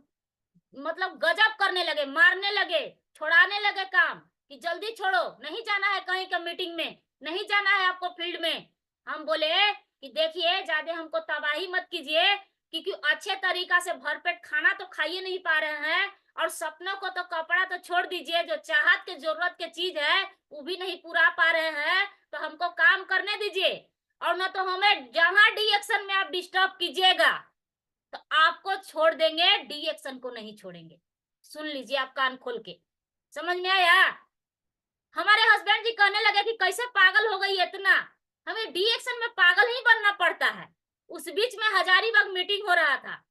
मतलब गजब करने लगे, मारने लगे, छोड़ाने लगे काम कि जल्दी छोड़ो, नहीं जाना है कहीं का मीटिंग में, नहीं जाना है आपको फील्ड में। हम बोले कि देखिए ज्यादा हमको तबाही मत कीजिए क्योंकि अच्छे तरीका से भरपेट खाना तो खाइए नहीं पा रहे हैं और सपनों को तो कपड़ा तो छोड़ दीजिए, जो चाहत के जरूरत के चीज है वो भी नहीं पूरा पा रहे हैं, तो हमको काम करने दीजिए। और न तो हमें जहां डी एक्शन में आप डिस्टर्ब कीजिएगा तो आपको छोड़ देंगे, डी एक्शन को नहीं छोड़ेंगे। सुन लीजिए आप कान खोल के, समझ में आया? हमारे हस्बैंड जी कहने लगे कि कैसे पागल हो गई इतना, हमें डी एक्शन में पागल ही बनना पड़ता है। उस बीच में हजारीबाग मीटिंग हो रहा था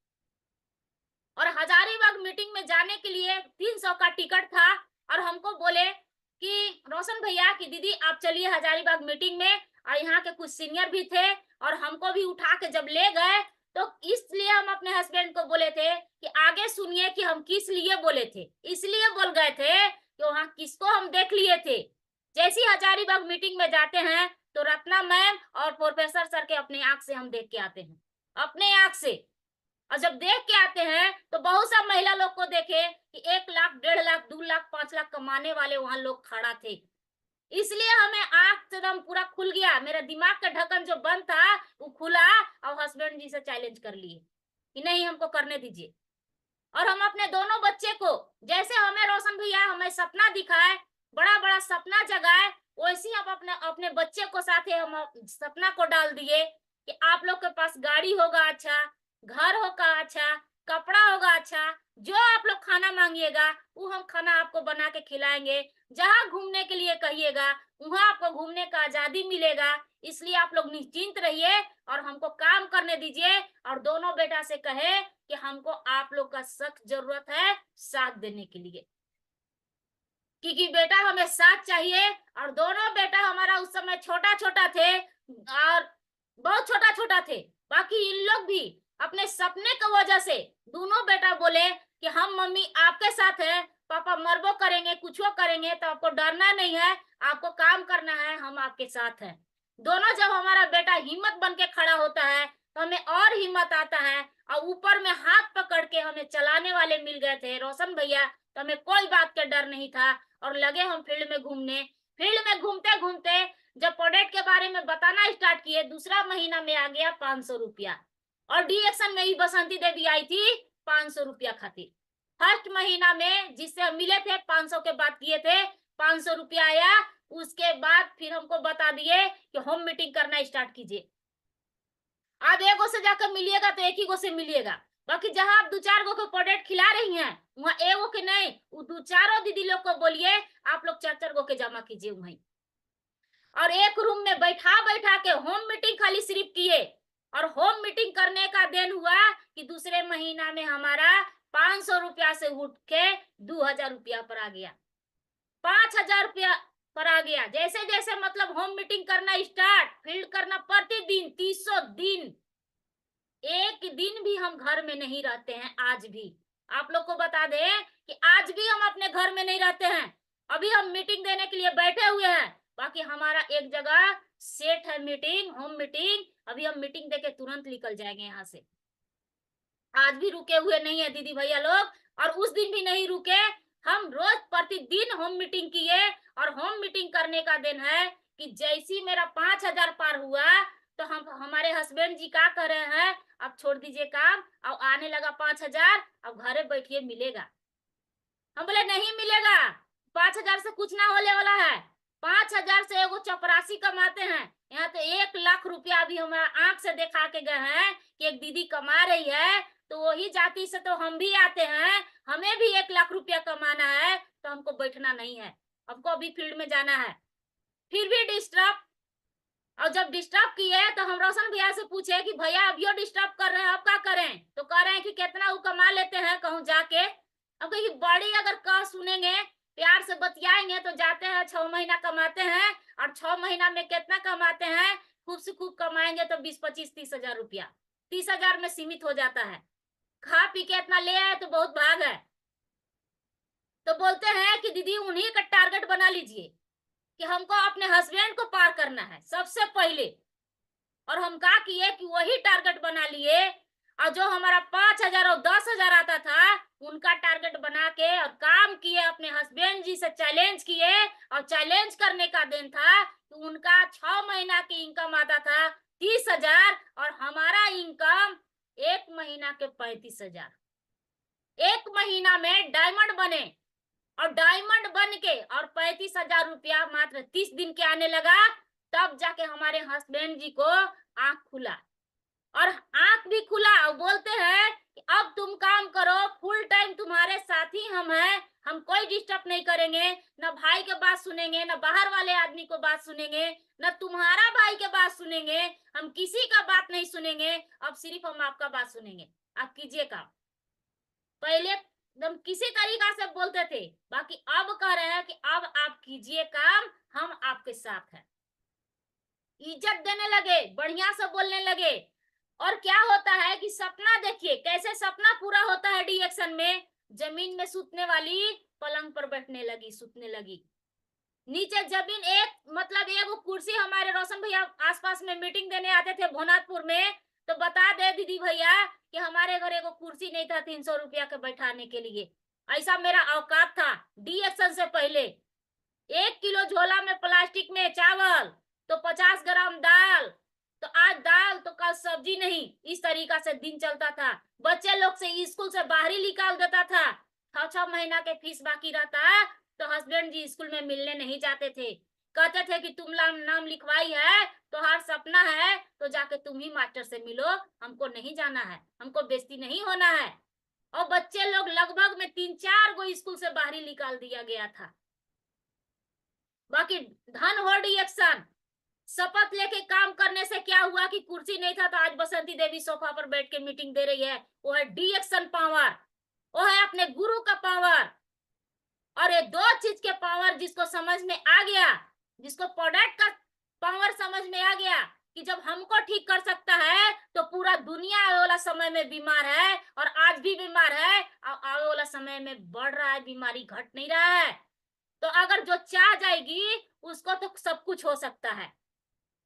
और हजारीबाग मीटिंग में जाने के लिए 300 का टिकट था और हमको बोले कि रोशन भैया की दीदी आप चलिए हजारीबाग मीटिंग में, और यहाँ के कुछ सीनियर भी थे और हमको भी उठा के जब ले गए तो इसलिए हम अपने हस्बैंड को बोले थे कि आगे सुनिए कि हम किस लिए बोले थे। इसलिए बोल गए थे कि वहां किसको हम देख लिए थे। जैसी हजारीबाग मीटिंग में जाते हैं तो रत्ना मैम और प्रोफेसर सर के अपने आंख से हम देख के आते हैं, अपने आंख से। और जब देख के आते हैं तो बहुत सा महिला लोग को देखे कि 1 लाख, 1.5 लाख, 2 लाख, 5 लाख कमाने वाले वहां लोग खड़ा थे। इसलिए हमें आंख एकदम पूरा खुल गया, मेरा दिमाग का ढक्कन जो बंद था वो खुला और हस्बैंड जी से चैलेंज कर लिए कि नहीं हमको करने दीजिए। और हम अपने दोनों बच्चे को, जैसे हमें रोशन भैया हमें सपना दिखाए, बड़ा बड़ा सपना जगाए, वैसे ही हम अपने अपने बच्चे को साथे हम सपना को डाल दिए कि आप लोग के पास गाड़ी होगा अच्छा, घर होगा अच्छा, कपड़ा होगा अच्छा, जो आप लोग खाना मांगिएगा वो हम खाना आपको बना के खिलाएंगे, जहां घूमने के लिए कहिएगा वहां आपको घूमने का आजादी मिलेगा। इसलिए आप लोग निश्चिंत रहिए और हमको काम करने दीजिए। और दोनों बेटा से कहे कि हमको आप लोग का सख्त जरूरत है साथ देने के लिए, क्योंकि बेटा हमें साथ चाहिए। और दोनों बेटा हमारा उस समय छोटा छोटा थे और बहुत छोटा छोटा थे, बाकी इन लोग भी अपने सपने की वजह से दोनों बेटा बोले कि हम मम्मी आपके साथ है, पापा मरबो करेंगे कुछो करेंगे तो आपको डरना नहीं है, आपको काम करना है, हम आपके साथ हैं। दोनों जब हमारा बेटा हिम्मत बन के खड़ा होता है तो हमें और हिम्मत आता है। और ऊपर में हाथ पकड़ के हमें चलाने वाले मिल गए थे रोशन भैया, तो हमें कोई बात का डर नहीं था और लगे हम फील्ड में घूमने। फील्ड में घूमते घूमते जब प्रोडक्ट के बारे में बताना स्टार्ट किए, दूसरा महीना में आ गया 500 रुपया। और डी एक्शन में ही बसंती देवी आई थी 500 रुपया खातिर। फर्स्ट महीना में जिससे हम मिले थे 500 के बात किए थे, 500 रुपया आया। उसके बाद फिर हमको बता दिए कि होम मीटिंग करना स्टार्ट कीजिए, आप एक गो से जाकर मिलिएगा तो एक ही गो से मिलिएगा, बाकी जहां आप 2-4 गो को प्रोडक्ट खिला रही हैं वहां एगो के नहीं, वो 2-4 दीदी लोग को बोलिए आप लोग 4-4 गो के जमा कीजिए वहीं। और एक रूम में बैठा बैठा के होम मीटिंग खाली सिर्फ किए। और होम मीटिंग करने का दिन हुआ कि दूसरे महीना में हमारा 500 रुपया से उठ के 2000 रुपया पर आ गया, 5000 रुपया पर आ गया। जैसे जैसे मतलब होम मीटिंग करना स्टार्ट, फील्ड करना प्रतिदिन 300 दिन, एक दिन भी हम घर में नहीं रहते हैं आज भी। आप लोग को बता दें कि आज भी हम अपने घर में नहीं रहते हैं। अभी हम मीटिंग देने के लिए बैठे हुए हैं, बाकी हमारा एक जगह सेट है मीटिंग, होम मीटिंग। अभी हम मीटिंग देके तुरंत निकल जाएंगे यहाँ से। आज भी रुके हुए नहीं है दीदी भैया लोग, और उस दिन भी नहीं रुके। हम रोज प्रतिदिन होम मीटिंग किए। और होम मीटिंग करने का दिन है कि जैसी मेरा 5000 पार हुआ तो हम हमारे हस्बैंड जी क्या कर रहे हैं, अब छोड़ दीजिए काम, अब आने लगा 5000, अब घरे बैठिए मिलेगा। हम बोले नहीं मिलेगा, 5000 से कुछ ना होने वाला है। 5000 से एगो चपरासी कमाते हैं, यहाँ तो 1 लाख रुपया अभी हमारा आंख से देखा के गए हैं कि एक दीदी कमा रही है, तो वही जाति से तो हम भी आते हैं, हमें भी 1 लाख रुपया कमाना है, तो हमको बैठना नहीं है, हमको अभी फील्ड में जाना है। फिर भी डिस्टर्ब। और जब डिस्टर्ब किए तो हम रोशन भैया से पूछे कि भैया अभियो डिस्टर्ब कर रहे हैं, अब क्या करें? तो कह रहे हैं कि कितना वो कमा लेते हैं कहूँ जाके। अब कहीं बड़ी अगर कह सुनेंगे, प्यार से बतियाएंगे तो जाते हैं 6 महीना कमाते हैं, और 6 महीना में कितना कमाते हैं, खूब से खूब कमाएंगे तो 20, 25, 30 हजार रुपया, 30 हजार में सीमित हो जाता है। खा पी के इतना ले आए तो बहुत भाग है। तो बोलते हैं कि दीदी उन्हीं का टारगेट बना लीजिए कि हमको अपने हस्बैंड को पार करना है सबसे पहले। और हम क्या किए कि वही टारगेट बना लिए, और जो हमारा 5000 और 10,000 आता था उनका टारगेट बना के और काम किए, अपने हस्बैंड जी से चैलेंज किए। और चैलेंज करने का दिन था तो उनका 6 महीना की इनकम आता था 30,000 और हमारा इनकम 1 महीना के 35,000। 1 महीना में डायमंड बने, और डायमंड बन के और 35,000 रुपया मात्र 30 दिन के आने लगा। तब जाके हमारे हस्बैंड जी को आंख खुला और आंख भी खुला और बोलते हैं कि अब तुम काम करो, फुल टाइम तुम्हारे साथी हम हैं, हम कोई डिस्टर्ब नहीं करेंगे, न भाई के बात सुनेंगे, न बाहर वाले आदमी को बात सुनेंगे, न तुम्हारा भाई के बात सुनेंगे, हम किसी का बात नहीं सुनेंगे, अब सिर्फ हम आपका बात सुनेंगे, आप कीजिए काम। पहले एकदम किसी तरीका से बोलते थे, बाकी अब कह रहे हैं कि अब आप कीजिए काम, हम आपके साथ हैं। इज्जत देने लगे, बढ़िया से बोलने लगे। और क्या होता है कि सपना देखिए कैसे सपना पूरा होता है डी एक्शन में। जमीन में सूतने वाली पलंग पर बैठने लगी, सूतने लगी। नीचे जमीन एक मतलब एक कुर्सी, हमारे रोशन भैया आसपास में मीटिंग देने आते थे भोनाथपुर में, तो बता दे दीदी भैया कि हमारे घर एक कुर्सी नहीं था 300 रुपया के बैठाने के लिए। ऐसा मेरा औकात था डी एक्शन से पहले। 1 किलो झोला में प्लास्टिक में चावल, तो 50 ग्राम दाल, तो आज दाल तो कल सब्जी नहीं, इस तरीका से दिन चलता था। बच्चे लोग से स्कूल से बाहर ही निकाल देता था। 6 महीना के फीस बाकी रहता तो हस्बैंड जी स्कूल में मिलने नहीं जाते थे, कहते थे कि तुम नाम लिखवाई है तो हर सपना है तो जाके तुम ही मास्टर से मिलो, हमको नहीं जाना है, हमको बेइज्जती नहीं होना है। और बच्चे लोग लगभग में 3-4 गो स्कूल से बाहर ही निकाल दिया गया था। बाकी धन हो रिएक्शन, शपथ लेके काम करने से क्या हुआ कि कुर्सी नहीं था तो आज बसंती देवी सोफा पर बैठ के मीटिंग दे रही है। वो है डी एक्शन पावर, वो है अपने गुरु का पावर। और ये दो चीज के पावर जिसको समझ में आ गया, जिसको प्रोडक्ट का पावर समझ में आ गया कि जब हमको ठीक कर सकता है तो पूरा दुनिया आने वाला समय में बीमार है, और आज भी बीमार है, और आने वाला समय में बढ़ रहा है, बीमारी घट नहीं रहा है। तो अगर जो चाह जाएगी उसको तो सब कुछ हो सकता है।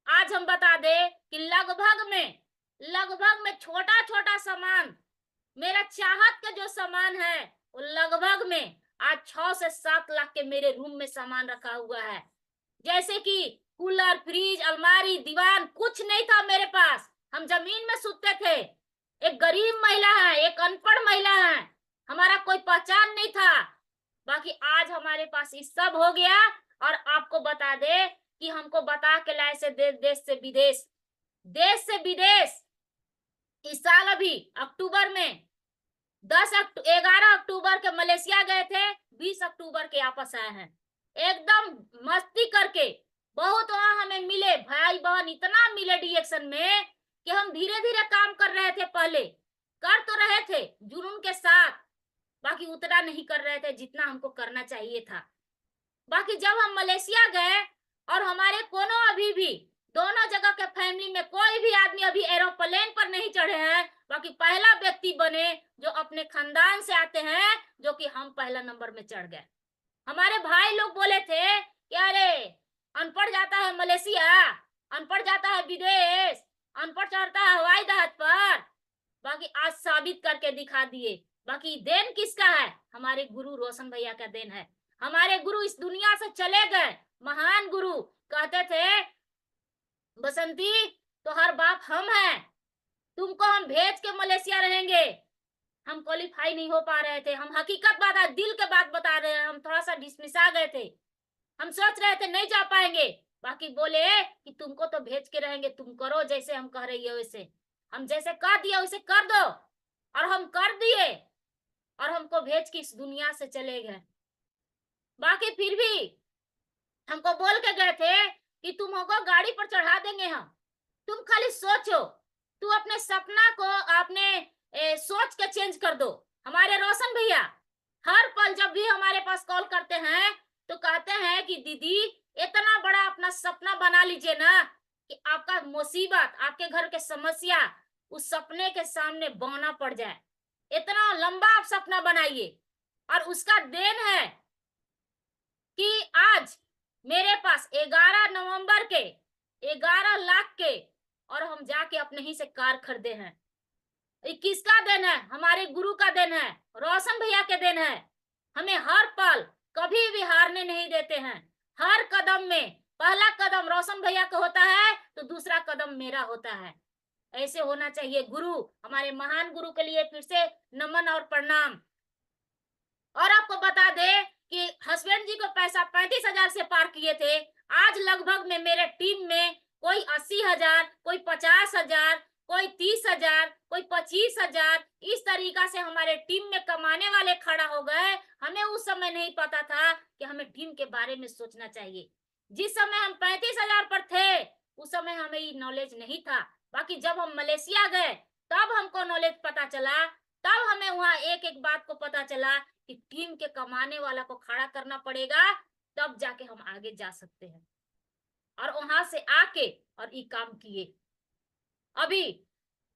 आज हम बता दे कि लगभग में छोटा छोटा सामान, मेरा चाहत का जो सामान है वो लगभग में आज 6 से 7 लाख के मेरे रूम में सामान रखा हुआ है। जैसे कि कूलर, फ्रिज, अलमारी, दीवान, कुछ नहीं था मेरे पास। हम जमीन में सूते थे। एक गरीब महिला है, एक अनपढ़ महिला है, हमारा कोई पहचान नहीं था। बाकी आज हमारे पास ये सब हो गया। और आपको बता दे कि हमको बता के लाए से देश से विदेश। इस साल अभी अक्टूबर में 11 अक्टूबर के मलेशिया गए थे, 20 अक्टूबर के वापस आए हैं एकदम मस्ती करके। बहुत वहां हमें मिले, भाई बहन इतना मिले डी एक्शन में कि हम धीरे धीरे काम कर रहे थे। पहले कर तो रहे थे जुनून के साथ, बाकी उतना नहीं कर रहे थे जितना हमको करना चाहिए था। बाकी जब हम मलेशिया गए और हमारे कोनो अभी भी दोनों जगह के फैमिली में कोई भी आदमी अभी एरोप्लेन पर नहीं चढ़े हैं, बाकी पहला व्यक्ति बने जो अपने खानदान से आते हैं, जो कि हम पहला नंबर में चढ़ गए। हमारे भाई लोग बोले थे कि अरे अनपढ़ जाता है मलेशिया, अनपढ़ जाता है विदेश, अनपढ़ चढ़ता है हवाई जहाज पर। बाकी आज साबित करके दिखा दिए। बाकी देन किसका है? हमारे गुरु रोशन भैया का देन है। हमारे गुरु इस दुनिया से चले गए, महान गुरु। कहते थे बसंती तो हर बाप हम हैं, तुमको हम भेज के मलेशिया रहेंगे। हम क्वालिफाई नहीं हो पा रहे थे, हम हकीकत बात है, दिल के बात बता रहे हैं, हम थोड़ा सा डिसमिसा गए थे, हम सोच रहे थे नहीं जा पाएंगे। बाकी बोले कि तुमको तो भेज के रहेंगे, तुम करो जैसे हम कह रही है वैसे, हम जैसे कह दिया वैसे कर दो। और हम कर दिए और हमको भेज के इस दुनिया से चले गए। बाकी फिर भी हमको बोल के गए थे कि तुम हमको गाड़ी पर चढ़ा देंगे हम, तुम खाली सोचो, तू अपने सपना को अपने सोच के चेंज कर दो। हमारे रोशन भैया हर पल जब भी हमारे पास कॉल करते हैं तो कहते हैं कि दीदी इतना बड़ा अपना सपना बना लीजिए ना कि आपका मुसीबत, आपके घर के समस्या उस सपने के सामने बौना पड़ जाए। इतना लंबा आप सपना बनाइए। और उसका देन है कि आज मेरे पास 11 नवंबर के 11 लाख के, और हम जाके अपने ही से कार खरीदे हैं। ये किसका देन है? हमारे गुरु का देन है, रोशन भैया के देन है। हमें हर पल कभी भी हारने नहीं देते हैं। हर कदम में पहला कदम रोशन भैया का होता है तो दूसरा कदम मेरा होता है। ऐसे होना चाहिए। गुरु, हमारे महान गुरु के लिए फिर से नमन और प्रणाम। और आपको बता दे कि हस्बैंड जी को पैसा 35,000 से पार किए थे। आज लगभग में मेरे टीम में कोई 80,000, कोई 50,000, कोई 30,000, कोई 25,000, इस तरीका से हमारे टीम में कमाने वाले खड़ा हो गए। हमें उस समय नहीं पता था कि हमें टीम के बारे में सोचना चाहिए। जिस समय हम 35,000 पर थे, उस समय हमें ये नॉलेज नहीं था। बाकी जब हम मलेशिया गए तब हमको नॉलेज पता चला, तब हमें वहां एक एक बात को पता चला कि टीम के कमाने वाला को खड़ा करना पड़ेगा, तब जाके हम आगे जा सकते हैं। और वहां से आके और ये काम किए। अभी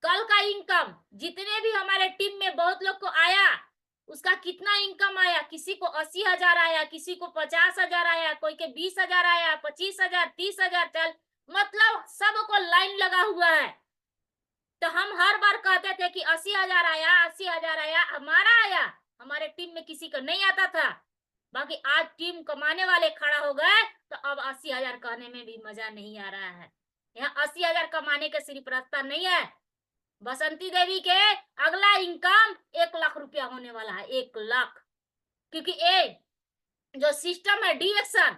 कल का इनकम जितने भी हमारे टीम में बहुत लोग को आया, उसका कितना इनकम आया, किसी को 80,000 आया, किसी को 50,000 आया, कोई के 20,000 आया, 25,000, 30,000, चल मतलब सबको लाइन लगा हुआ है। तो हम हर बार कहते थे कि 80,000 आया, 80,000 आया, हमारा आया, हमारे टीम में किसी का नहीं आता था। बाकी आज टीम कमाने वाले खड़ा हो गए, तो अब 80,000 कहने में भी मजा नहीं आ रहा है। यहाँ 80,000 कमाने का सिर्फ रास्ता नहीं है। बसंती देवी के अगला इनकम 1 लाख रुपया होने वाला है, 1 लाख। क्योंकि ये जो सिस्टम है डीएक्शन,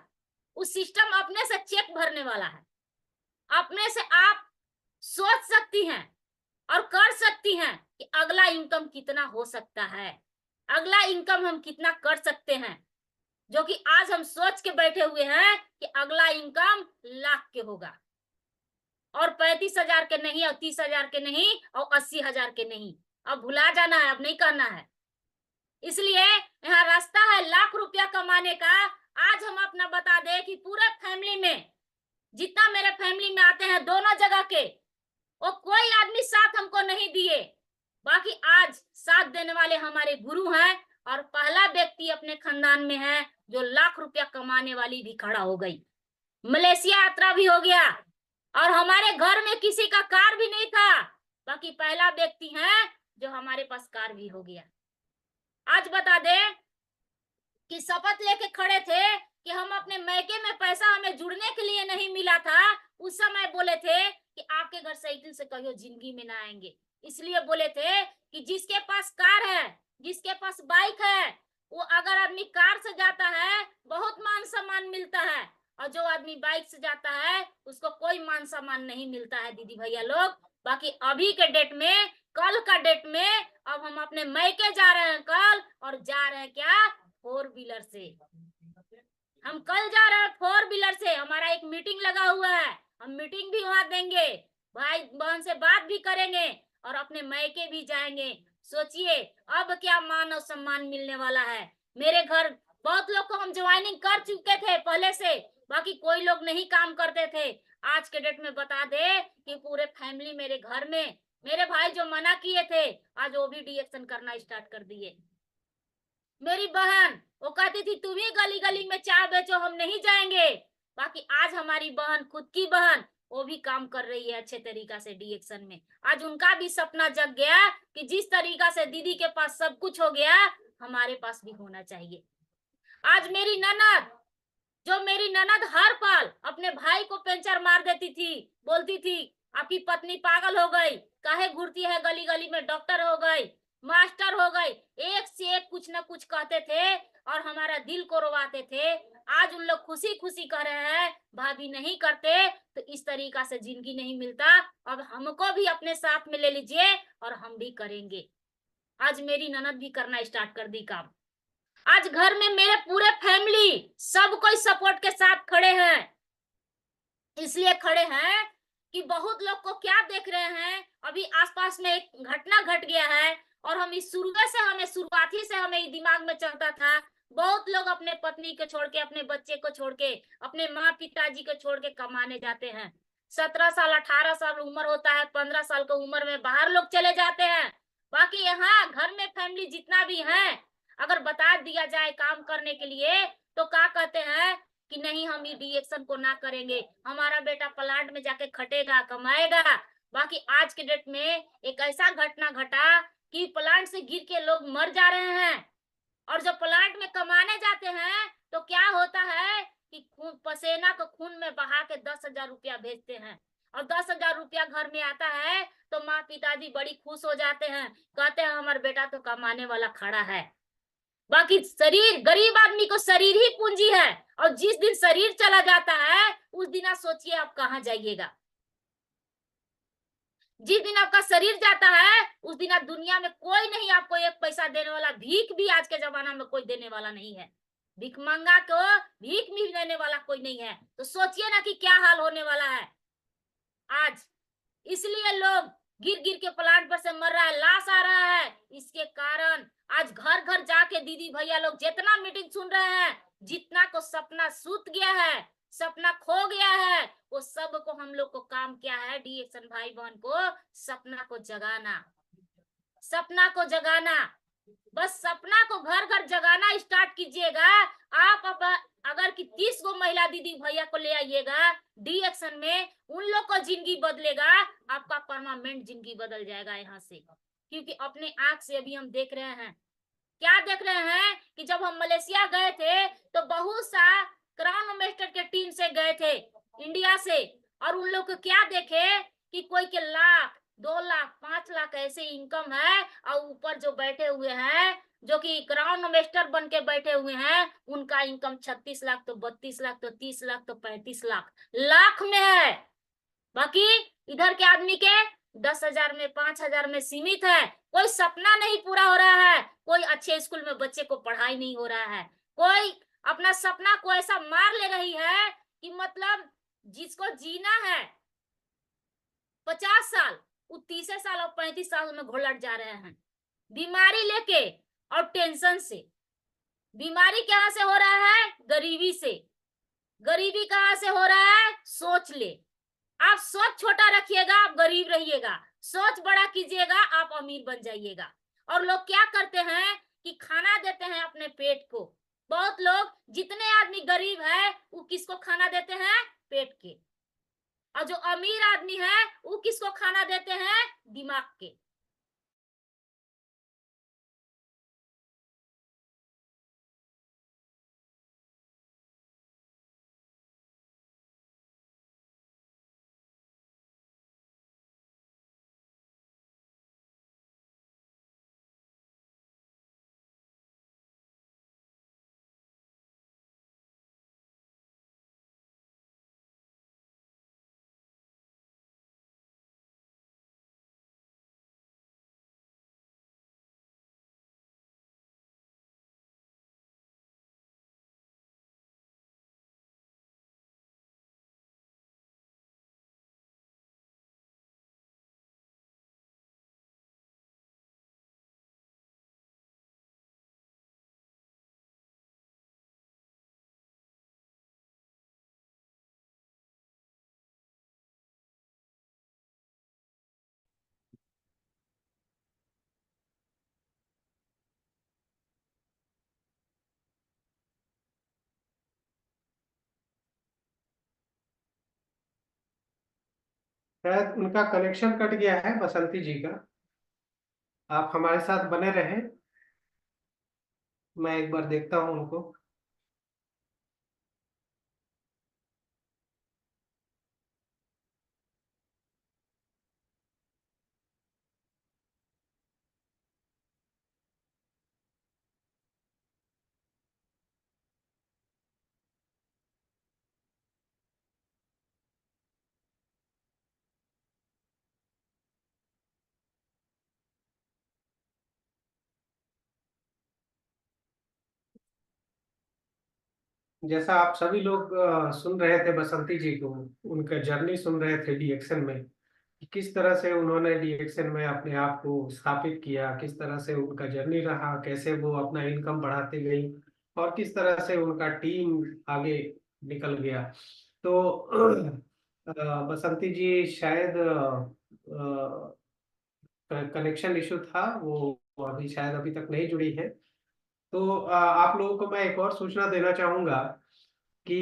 उस सिस्टम अपने से चेक भरने वाला है। अपने से आप सोच सकती हैं और कर सकती हैं कि अगला इनकम कितना हो सकता है, अगला इनकम हम कितना कर सकते हैं। जो कि आज हम सोच के बैठे हुए हैं कि अगला इनकम लाख के होगा, और 35,000 के नहीं, और 30,000 के नहीं, और 80,000 के नहीं। अब भुला जाना है, अब नहीं करना है। इसलिए यहाँ रास्ता है लाख रुपया कमाने का। आज हम अपना बता दे कि पूरे फैमिली में जितना मेरे फैमिली में आते हैं दोनों जगह के, वो कोई आदमी साथ हमको नहीं दिए। बाकी आज साथ देने वाले हमारे गुरु हैं, और पहला व्यक्ति अपने खानदान में है जो लाख रुपया कमाने वाली भी खड़ा हो गई। मलेशिया यात्रा भी हो गया, और हमारे घर में किसी का कार भी नहीं था। बाकी पहला व्यक्ति है जो हमारे पास कार भी हो गया। आज बता दे कि शपथ लेके खड़े थे कि हम अपने मैके में पैसा हमें जुड़ने के लिए नहीं मिला था। उस समय बोले थे कि आपके घर साइकिल से कहियो जिंदगी में ना आएंगे। इसलिए बोले थे कि जिसके पास कार है, जिसके पास बाइक है, वो अगर आदमी कार से जाता है बहुत मान सम्मान मिलता है, और जो आदमी बाइक से जाता है उसको कोई मान सम्मान नहीं मिलता है दीदी भैया लोग। बाकी अभी के डेट में, कल का डेट में, अब हम अपने मैके जा रहे हैं कल, और जा रहे हैं क्या, 4 व्हीलर से। हम कल जा रहे हैं 4 व्हीलर से। हमारा एक मीटिंग लगा हुआ है, हम मीटिंग भी वहां देंगे, भाई बहन से बात भी करेंगे, और अपने मैके भी जाएंगे। सोचिए अब क्या मान और सम्मान मिलने वाला है। मेरे घर बहुत लोग को हम ज्वाइनिंग कर चुके थे पहले से, बाकी कोई लोग नहीं काम करते थे। आज के डेट में बता दे कि पूरे फैमिली मेरे घर में, मेरे भाई जो मना किए थे आज वो भी डीएक्शन करना स्टार्ट कर दिए। मेरी बहन वो कहती थी तुम ही गली गली में चाय बेचो, हम नहीं जाएंगे। बाकी आज हमारी बहन, खुद की बहन, वो भी काम कर रही है अच्छे तरीका से डीएक्शन में। आज उनका भी सपना जग गया कि जिस तरीका से दीदी के पास सब कुछ हो गया, हमारे पास भी होना चाहिए। आज मेरी ननद, जो मेरी ननद हर पल अपने भाई को पंचर मार देती थी, बोलती थी आपकी पत्नी पागल हो गई, काहे घूरती है गली गली में, डॉक्टर हो गई, मास्टर हो गई, एक से एक कुछ न कुछ कहते थे और हमारा दिल को रोवाते थे। आज उन लोग खुशी खुशी कह रहे हैं भाभी नहीं करते तो इस तरीका से जिंदगी नहीं मिलता, अब हमको भी अपने साथ में ले लीजिए और हम भी करेंगे। आज मेरी ननद भी करना स्टार्ट कर दी काम। आज घर में मेरे पूरे फैमिली सब कोई सपोर्ट के साथ खड़े हैं। इसलिए खड़े हैं कि बहुत लोग को क्या देख रहे हैं, अभी आसपास में एक घटना घट गया है, और हम इस शुरुआती से हमें दिमाग में चलता था, बहुत लोग अपने पत्नी को छोड़ के, अपने बच्चे को छोड़ के, अपने माँ पिताजी को छोड़ के कमाने जाते हैं। 17 साल 18 साल उम्र होता है, 15 साल की उम्र में बाहर लोग चले जाते हैं। बाकी यहाँ घर में फैमिली जितना भी है, अगर बता दिया जाए काम करने के लिए तो क्या कहते हैं कि नहीं हम ये डीएक्शन को ना करेंगे, हमारा बेटा प्लांट में जाके खटेगा कमाएगा। बाकी आज के डेट में एक ऐसा घटना घटा कि प्लांट से गिर के लोग मर जा रहे हैं, और जब प्लांट में कमाने जाते हैं तो क्या होता है कि खून पसीना को खून में बहा के 10,000 रुपया भेजते हैं, और 10,000 रुपया घर में आता है तो माँ पिताजी बड़ी खुश हो जाते हैं, कहते हैं हमारा बेटा तो कमाने वाला खड़ा है। बाकी शरीर, गरीब आदमी को शरीर ही पूंजी है, और जिस दिन शरीर चला जाता है उस दिन आप सोचिए आप कहाँ जाइएगा। जिस दिन आपका शरीर जाता है उस दिन आप दुनिया में कोई नहीं आपको एक पैसा देने वाला, भीख भी आज के जमाना में कोई देने वाला नहीं है। भिखमंगा को भीख भी देने वाला कोई नहीं है। तो सोचिए ना कि क्या हाल होने वाला है आज। इसलिए लोग गिर गिर के प्लांट पर से मर रहा है, लाश आ रहा है। इसके कारण आज घर घर जाके दीदी भैया लोग जितना मीटिंग सुन रहे हैं, जितना को सपना सूत गया है, सपना खो गया है, वो सब को हम लोग को काम क्या है, डी एक्शन भाई बहन को सपना को जगाना, सपना को जगाना। बस सपना को घर घर जगाना स्टार्ट कीजिएगा। आप अगर कि 30 गो महिला दीदी भैया को ले आइएगा डी एक्शन में, उन लोग को जिंदगी बदलेगा, आपका परमानेंट जिंदगी बदल जाएगा यहाँ से। क्योंकि अपने आंख से अभी हम देख रहे हैं, क्या देख रहे हैं कि जब हम मलेशिया गए थे तो बहुत सा क्राउन मास्टर के टीम से गए थे इंडिया से, और उन लोग को क्या देखे कि कोई के लाख 2 लाख 5 लाख ऐसे इनकम है, और ऊपर जो बैठे हुए हैं जो कि क्राउन मास्टर बन के बैठे हुए हैं, उनका इनकम 36 लाख तो 32 लाख तो 30 लाख तो 35 लाख लाख में है। बाकी इधर के आदमी के 10,000 में 5,000 में सीमित है। कोई सपना नहीं पूरा हो रहा है, कोई अच्छे स्कूल में बच्चे को पढ़ाई नहीं हो रहा है, कोई अपना सपना को ऐसा मार ले रही है कि मतलब जिसको जीना है 50 साल, वो 30 साल और 35 साल में घोलट जा रहे हैं बीमारी लेके और टेंशन से। बीमारी कहाँ से हो रहा है? गरीबी से। गरीबी कहाँ से हो रहा है? सोच ले। आप सोच छोटा रखिएगा, आप गरीब रहिएगा। सोच बड़ा कीजिएगा, आप अमीर बन जाइएगा। और लोग क्या करते हैं कि खाना देते हैं अपने पेट को। बहुत लोग, जितने आदमी गरीब है वो किसको खाना देते हैं? पेट के। और जो अमीर आदमी है वो किसको खाना देते हैं? दिमाग के। शायद उनका कनेक्शन कट गया है, बसंती जी का। आप हमारे साथ बने रहें, मैं एक बार देखता हूँ उनको। जैसा आप सभी लोग सुन रहे थे बसंती जी को, उनका जर्नी सुन रहे थे डीएक्शन में, कि किस तरह से उन्होंने डीएक्शन में अपने आप को स्थापित किया, किस तरह से उनका जर्नी रहा, कैसे वो अपना इनकम बढ़ाते गई, और किस तरह से उनका टीम आगे निकल गया। तो बसंती जी शायद कनेक्शन इशू था, वो अभी शायद अभी तक नहीं जुड़ी है। तो आप लोगों को मैं एक और सूचना देना चाहूंगा कि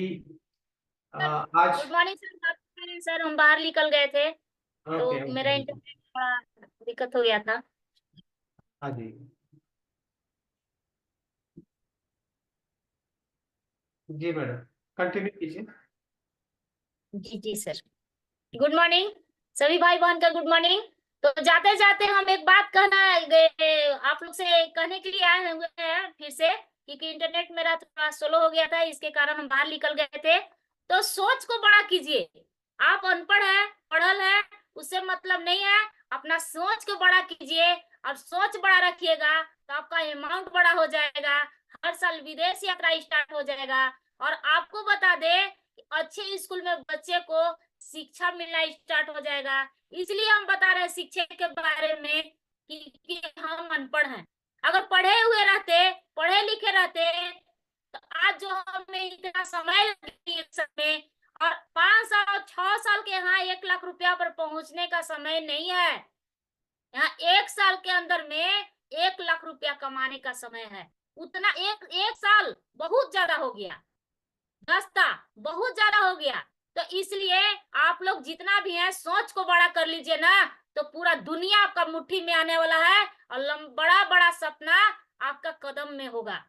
आज। Good morning sir. सर हम बाहर निकल गए थे ओके तो मेरा ओके। इंटरनेट थोड़ा दिक्कत हो गया था। हाँ जी, जी मैडम, कंटिन्यू कीजिए। जी जी सर। गुड मॉर्निंग सभी भाई बहन का गुड मॉर्निंग। तो जाते जाते हम एक बात कहना गए आप लोग से, कहने के लिए आए हुए हैं फिर से, क्योंकि इंटरनेट मेरा थोड़ा स्लो हो गया था, इसके कारण हम बाहर निकल गए थे। तो सोच को बड़ा कीजिए। आप अनपढ़ है, पढ़ल है, उससे मतलब नहीं है। अपना सोच को बड़ा कीजिए, और सोच बड़ा रखिएगा तो आपका अमाउंट बड़ा हो जाएगा। हर साल विदेश यात्रा स्टार्ट हो जाएगा। और आपको बता दे कि अच्छे स्कूल में बच्चे को शिक्षा मिलना स्टार्ट हो जाएगा। इसलिए हम बता रहे हैं शिक्षा के बारे में कि हम अनपढ़ हैं। अगर पढ़े हुए रहते, पढ़े लिखे रहते, तो आज जो हमें इतना समय लगे में, और 5 साल 6 साल के यहाँ 1 लाख रुपया पर पहुंचने का समय नहीं है। यहाँ 1 साल के अंदर में 1 लाख रुपया कमाने का समय है। उतना एक साल बहुत ज्यादा हो गया, रास्ता बहुत ज्यादा हो गया। तो इसलिए आप लोग जितना भी है सोच को बड़ा कर लीजिए ना, तो पूरा दुनिया आपका मुट्ठी में आने वाला है, और बड़ा बड़ा सपना आपका कदम में होगा।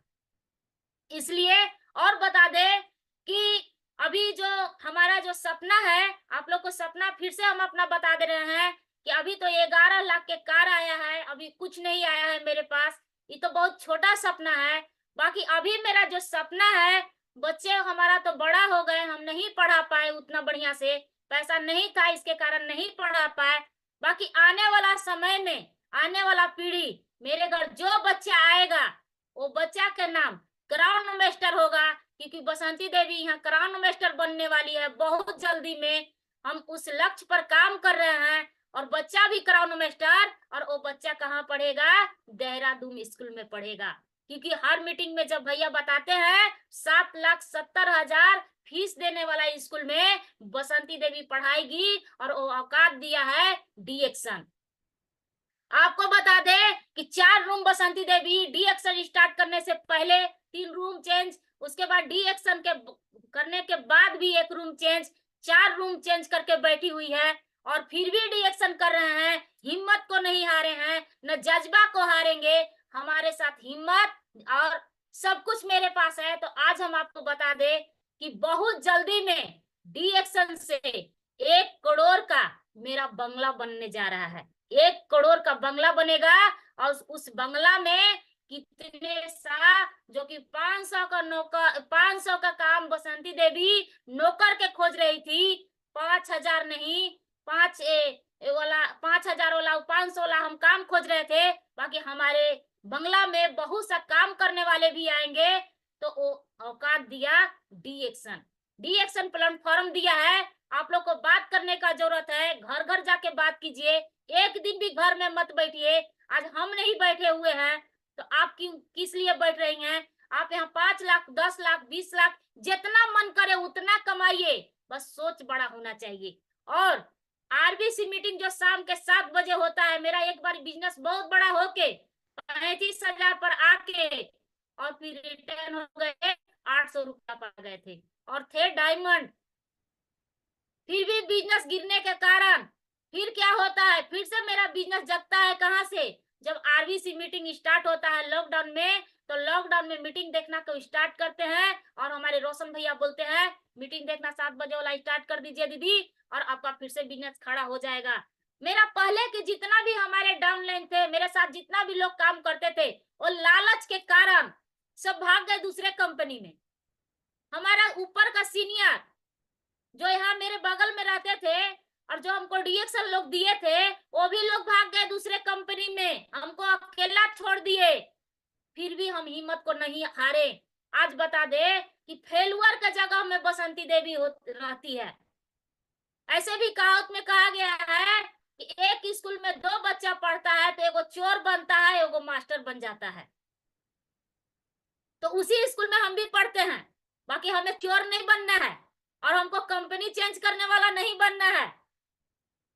इसलिए और बता दे कि अभी जो हमारा जो सपना है, आप लोग को सपना फिर से हम अपना बता दे रहे हैं कि अभी तो 11 लाख के कार आया है, अभी कुछ नहीं आया है मेरे पास। ये तो बहुत छोटा सपना है। बाकी अभी मेरा जो सपना है, बच्चे हमारा तो बड़ा हो गए, हम नहीं पढ़ा पाए उतना बढ़िया से, पैसा नहीं था इसके कारण नहीं पढ़ा पाए। बाकी आने वाला समय में, आने वाला पीढ़ी, मेरे घर जो बच्चा आएगा वो बच्चा के नाम क्राउन मास्टर होगा, क्योंकि बसंती देवी यहाँ क्राउन मास्टर बनने वाली है बहुत जल्दी में। हम उस लक्ष्य पर काम कर रहे हैं, और बच्चा भी क्राउन मास्टर, और वो बच्चा कहाँ पढ़ेगा? देहरादून स्कूल में पढ़ेगा। क्योंकि हर मीटिंग में जब भैया बताते हैं 7,70,000 फीस देने वाला स्कूल में बसंती देवी पढ़ाएगी, और वो औकात दिया है डी एक्शन। आपको बता दे कि 4 रूम बसंती देवी डी एक्शन स्टार्ट करने से पहले 3 रूम चेंज, उसके बाद डी एक्शन के करने के बाद भी 1 रूम चेंज, 4 रूम चेंज करके बैठी हुई है, और फिर भी डी एक्शन कर रहे हैं। हिम्मत को नहीं हारे हैं, न जज्बा को हारेंगे। हमारे साथ हिम्मत और सब कुछ मेरे पास है। तो आज हम आपको बता दे कि बहुत जल्दी में डी एक्शन से 1 करोड़ का मेरा बंगला बनने जा रहा है। 1 करोड़ का बंगला बनेगा, और उस बंगला में कितने सा, जो कि 500 का नौकर, 500 का काम बसंती देवी नौकर के खोज रही थी। 5,000 नहीं, 5,000 वाला 500 वाला हम काम खोज रहे थे। बाकी हमारे बंगला में बहुत सा काम करने वाले भी आएंगे। तो वो औकात दिया D action, D action platform दिया है। आप लोग को बात करने का जरूरत है, घर घर जाके बात कीजिए। एक दिन भी घर में मत बैठिए। आज हम नहीं बैठे हुए हैं तो आप क्यों, किस लिए बैठ रही हैं? आप यहाँ 5 लाख 10 लाख 20 लाख जितना मन करे उतना कमाइए, बस सोच बड़ा होना चाहिए। और आरबीसी मीटिंग जो शाम के 7 बजे होता है, मेरा एक बार बिजनेस बहुत बड़ा होके 35,000 पर आके, और फिर रिटर्न हो गए 800 रुपया पा गए थे, और थे डायमंड। फिर भी बिजनेस गिरने के कारण फिर क्या होता है, फिर से मेरा बिजनेस जगता है। कहाँ से? जब आरबीसी मीटिंग स्टार्ट होता है लॉकडाउन में, तो लॉकडाउन में मीटिंग देखना को स्टार्ट करते हैं, और हमारे रोशन भैया बोलते हैं मीटिंग देखना 7 बजे वाला स्टार्ट कर दीजिए दीदी, और आपका फिर से बिजनेस खड़ा हो जाएगा। मेरा पहले के जितना भी हमारे डाउनलाइन थे, मेरे साथ जितना भी लोग काम करते थे, वो लालच के कारण सब भाग गए दूसरे कंपनी में। हमारा ऊपर का सीनियर जो यहाँ मेरे बगल में रहते थे, और जो हमको डीएक्शन लोग दिए थे, वो भी लोग भाग गए दूसरे कंपनी में, हमको अकेला छोड़ दिए। फिर भी हम हिम्मत को नहीं हारे। आज बता दे कि फेलुअर का जगह में बसंती देवी रहती है। ऐसे भी कहावत में कहा गया है कि एक स्कूल में 2 बच्चा पढ़ता है तो एगो चोर बनता है, एगो मास्टर बन जाता है। तो उसी स्कूल में हम भी पढ़ते हैं। बाकी हमें चोर नहीं बनना है, और हमको कंपनी चेंज करने वाला नहीं बनना है।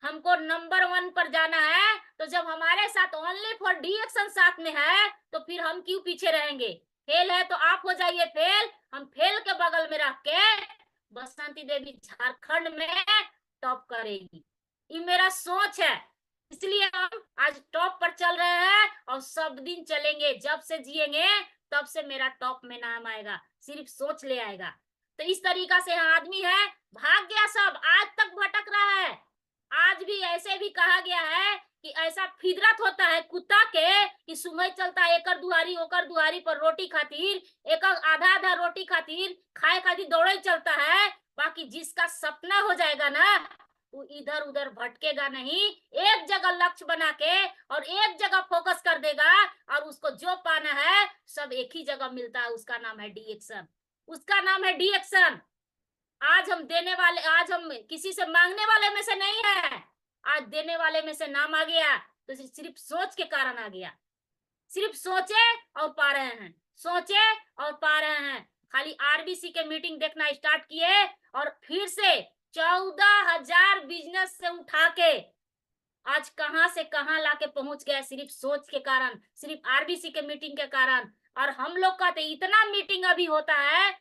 हमको नंबर 1 पर जाना है। तो जब हमारे साथ ओनली फॉर डी एक्शन साथ में है, तो फिर हम क्यों पीछे रहेंगे? फेल है तो आप हो जाइए फेल, हम फेल के बगल में रख के बसंती देवी झारखंड में टॉप करेगी। ये मेरा सोच है, इसलिए हम आज टॉप पर चल रहे हैं, और सब दिन चलेंगे। जब से जिएंगे तब से मेरा टॉप में नाम आएगा, सिर्फ सोच ले आएगा। तो इस तरीका से यहाँ आदमी है, भाग गया सब, आज तक भटक रहा है। आज भी ऐसे भी कहा गया है कि ऐसा फितरत होता है कुत्ता के कि सुबह चलता है एकर दुआरी ओकर दुआरी पर रोटी खातिर, एक आधा आधा रोटी खातिर खाए खातिर दौड़े चलता है। बाकी जिसका सपना हो जाएगा ना, तू इधर उधर भटकेगा नहीं, एक जगह लक्ष्य बना के और एक जगह फोकस कर देगा और उसको जो पाना है सब एक ही जगह मिलता है, उसका नाम है डी एक्शन, उसका नाम है डी एक्शन। आज हम देने वाले, आज हम किसी से मांगने वाले में से नहीं है, आज देने वाले में से नाम आ गया, तो सिर्फ सोच के कारण आ गया। सिर्फ सोचे और पा रहे हैं, सोचे और पा रहे हैं। खाली आरबीसी के मीटिंग देखना स्टार्ट किए और फिर से 14,000 बिजनेस से उठा के आज कहां से कहां लाके पहुंच गया, सिर्फ सोच के कारण, सिर्फ आरबीसी के मीटिंग के कारण। और हम लोग का तो इतना मीटिंग अभी होता है,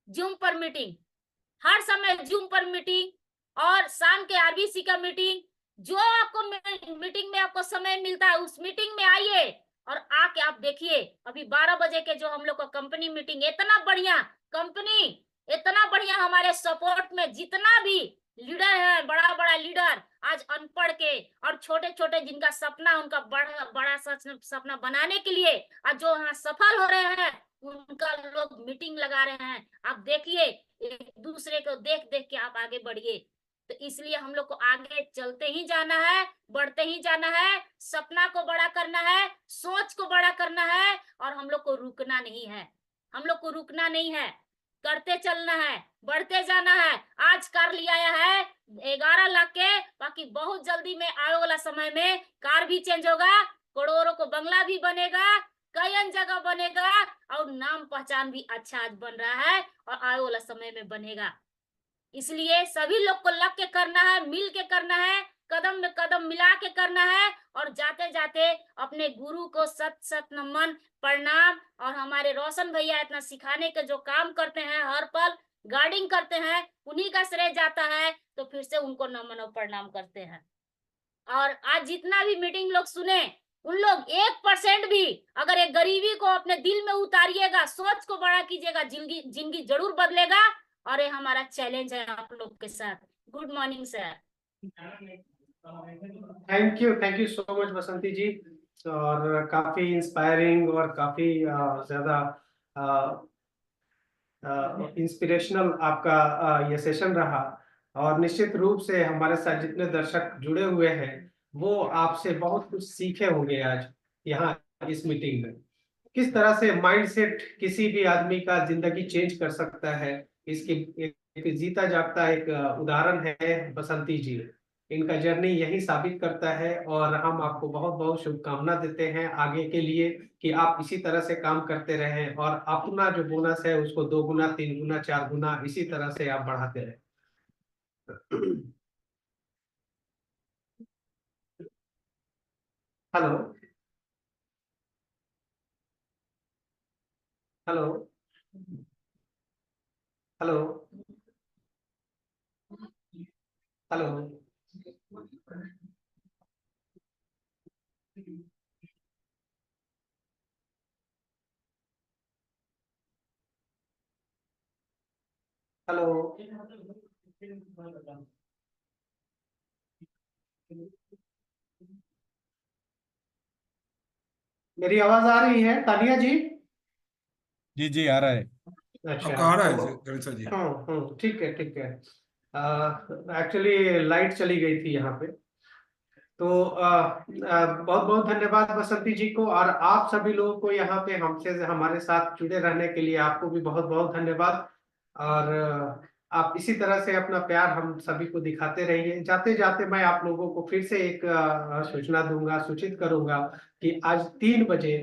जूम पर मीटिंग, हर समय जूम पर मीटिंग, और शाम के आरबीसी का मीटिंग, जो आपको मीटिंग में आपको समय मिलता है उस मीटिंग में आइए और आके आप देखिए। अभी 12 बजे के जो हम लोग का कंपनी मीटिंग, इतना बढ़िया कंपनी, इतना बढ़िया हमारे सपोर्ट में जितना भी लीडर है, बड़ा बड़ा लीडर, आज अनपढ़ के और छोटे छोटे जिनका सपना, उनका बड़ा बड़ा सपना बनाने के लिए आज जो यहाँ सफल हो रहे हैं, उनका लोग मीटिंग लगा रहे हैं। आप देखिए, एक दूसरे को देख देख के आप आगे बढ़िए। तो इसलिए हम लोग को आगे चलते ही जाना है, बढ़ते ही जाना है, सपना को बड़ा करना है, सोच को बड़ा करना है, और हम लोग को रुकना नहीं है, हम लोग को रुकना नहीं है, करते चलना है, बढ़ते जाना है। आज कार लिया है 11 लाख के, बाकी बहुत जल्दी में आने वाला समय में कार भी चेंज होगा, करोड़ों को बंगला भी बनेगा, कई जगह बनेगा, और नाम पहचान भी अच्छा आज बन रहा है और आने वाला समय में बनेगा। इसलिए सभी लोग को लग के करना है, मिल के करना है, कदम में कदम मिला के करना है, और जाते जाते अपने गुरु को सत सत नमन प्रणाम। और हमारे रोशन भैया इतना सिखाने के जो काम करते हैं, हर पल गाइडिंग करते हैं, उन्हीं का श्रेय जाता है, तो फिर से उनको नमन और प्रणाम करते हैं। और आज जितना भी मीटिंग लोग सुने, उन लोग 1% भी अगर एक गरीबी को अपने दिल में उतारिएगा, सोच को बड़ा कीजिएगा, जिंदगी जरूर बदलेगा। और ये हमारा चैलेंज है आप लोग के साथ। Good morning sir. Thank you so much Basanti ji, और काफी इंस्पायरिंग और काफी ज्यादा इंस्पिरेशनल आपका ये सेशन रहा। और निश्चित रूप से हमारे साथ जितने दर्शक जुड़े हुए हैं वो आपसे बहुत कुछ सीखे होंगे आज यहाँ इस मीटिंग में। किस तरह से माइंडसेट किसी भी आदमी का जिंदगी चेंज कर सकता है, इसकी एक जीता जागता एक उदाहरण है बसंती जी। इनका जर्नी यही साबित करता है, और हम आपको बहुत बहुत शुभकामना देते हैं आगे के लिए कि आप इसी तरह से काम करते रहें और अपना जो बोनस है उसको 2 गुना, 3 गुना, 4 गुना इसी तरह से आप बढ़ाते रहें। Hello hello hello hello. Hello. मेरी आवाज आ रही है तानिया जी? जी जी आ रहा है, अच्छा, आपका आ रहा तो है गणेशा जी। ठीक है ठीक है। एक्चुअली लाइट चली गई थी यहाँ पे, तो बहुत बहुत धन्यवाद बसंती जी को, और आप सभी लोगों को यहाँ पे हमसे हमारे साथ जुड़े रहने के लिए आपको भी बहुत बहुत धन्यवाद। और आप इसी तरह से अपना प्यार हम सभी को दिखाते रहिए। जाते जाते मैं आप लोगों को फिर से एक सूचना दूंगा, सूचित करूंगा कि आज 3 बजे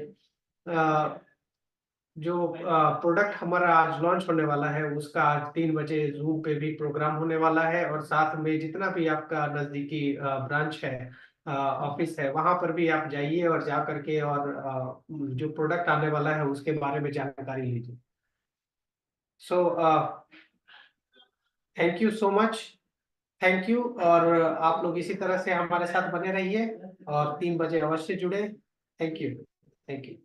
जो प्रोडक्ट हमारा आज लॉन्च होने वाला है उसका आज 3 बजे जूम पे भी प्रोग्राम होने वाला है, और साथ में जितना भी आपका नजदीकी ब्रांच है, ऑफिस है, वहां पर भी आप जाइए और जा करके और जो प्रोडक्ट आने वाला है उसके बारे में जानकारी लीजिए। So thank you so much, thank you. और आप लोग इसी तरह से हमारे साथ बने रहिए और 3 बजे अवश्य जुड़े। Thank you, thank you.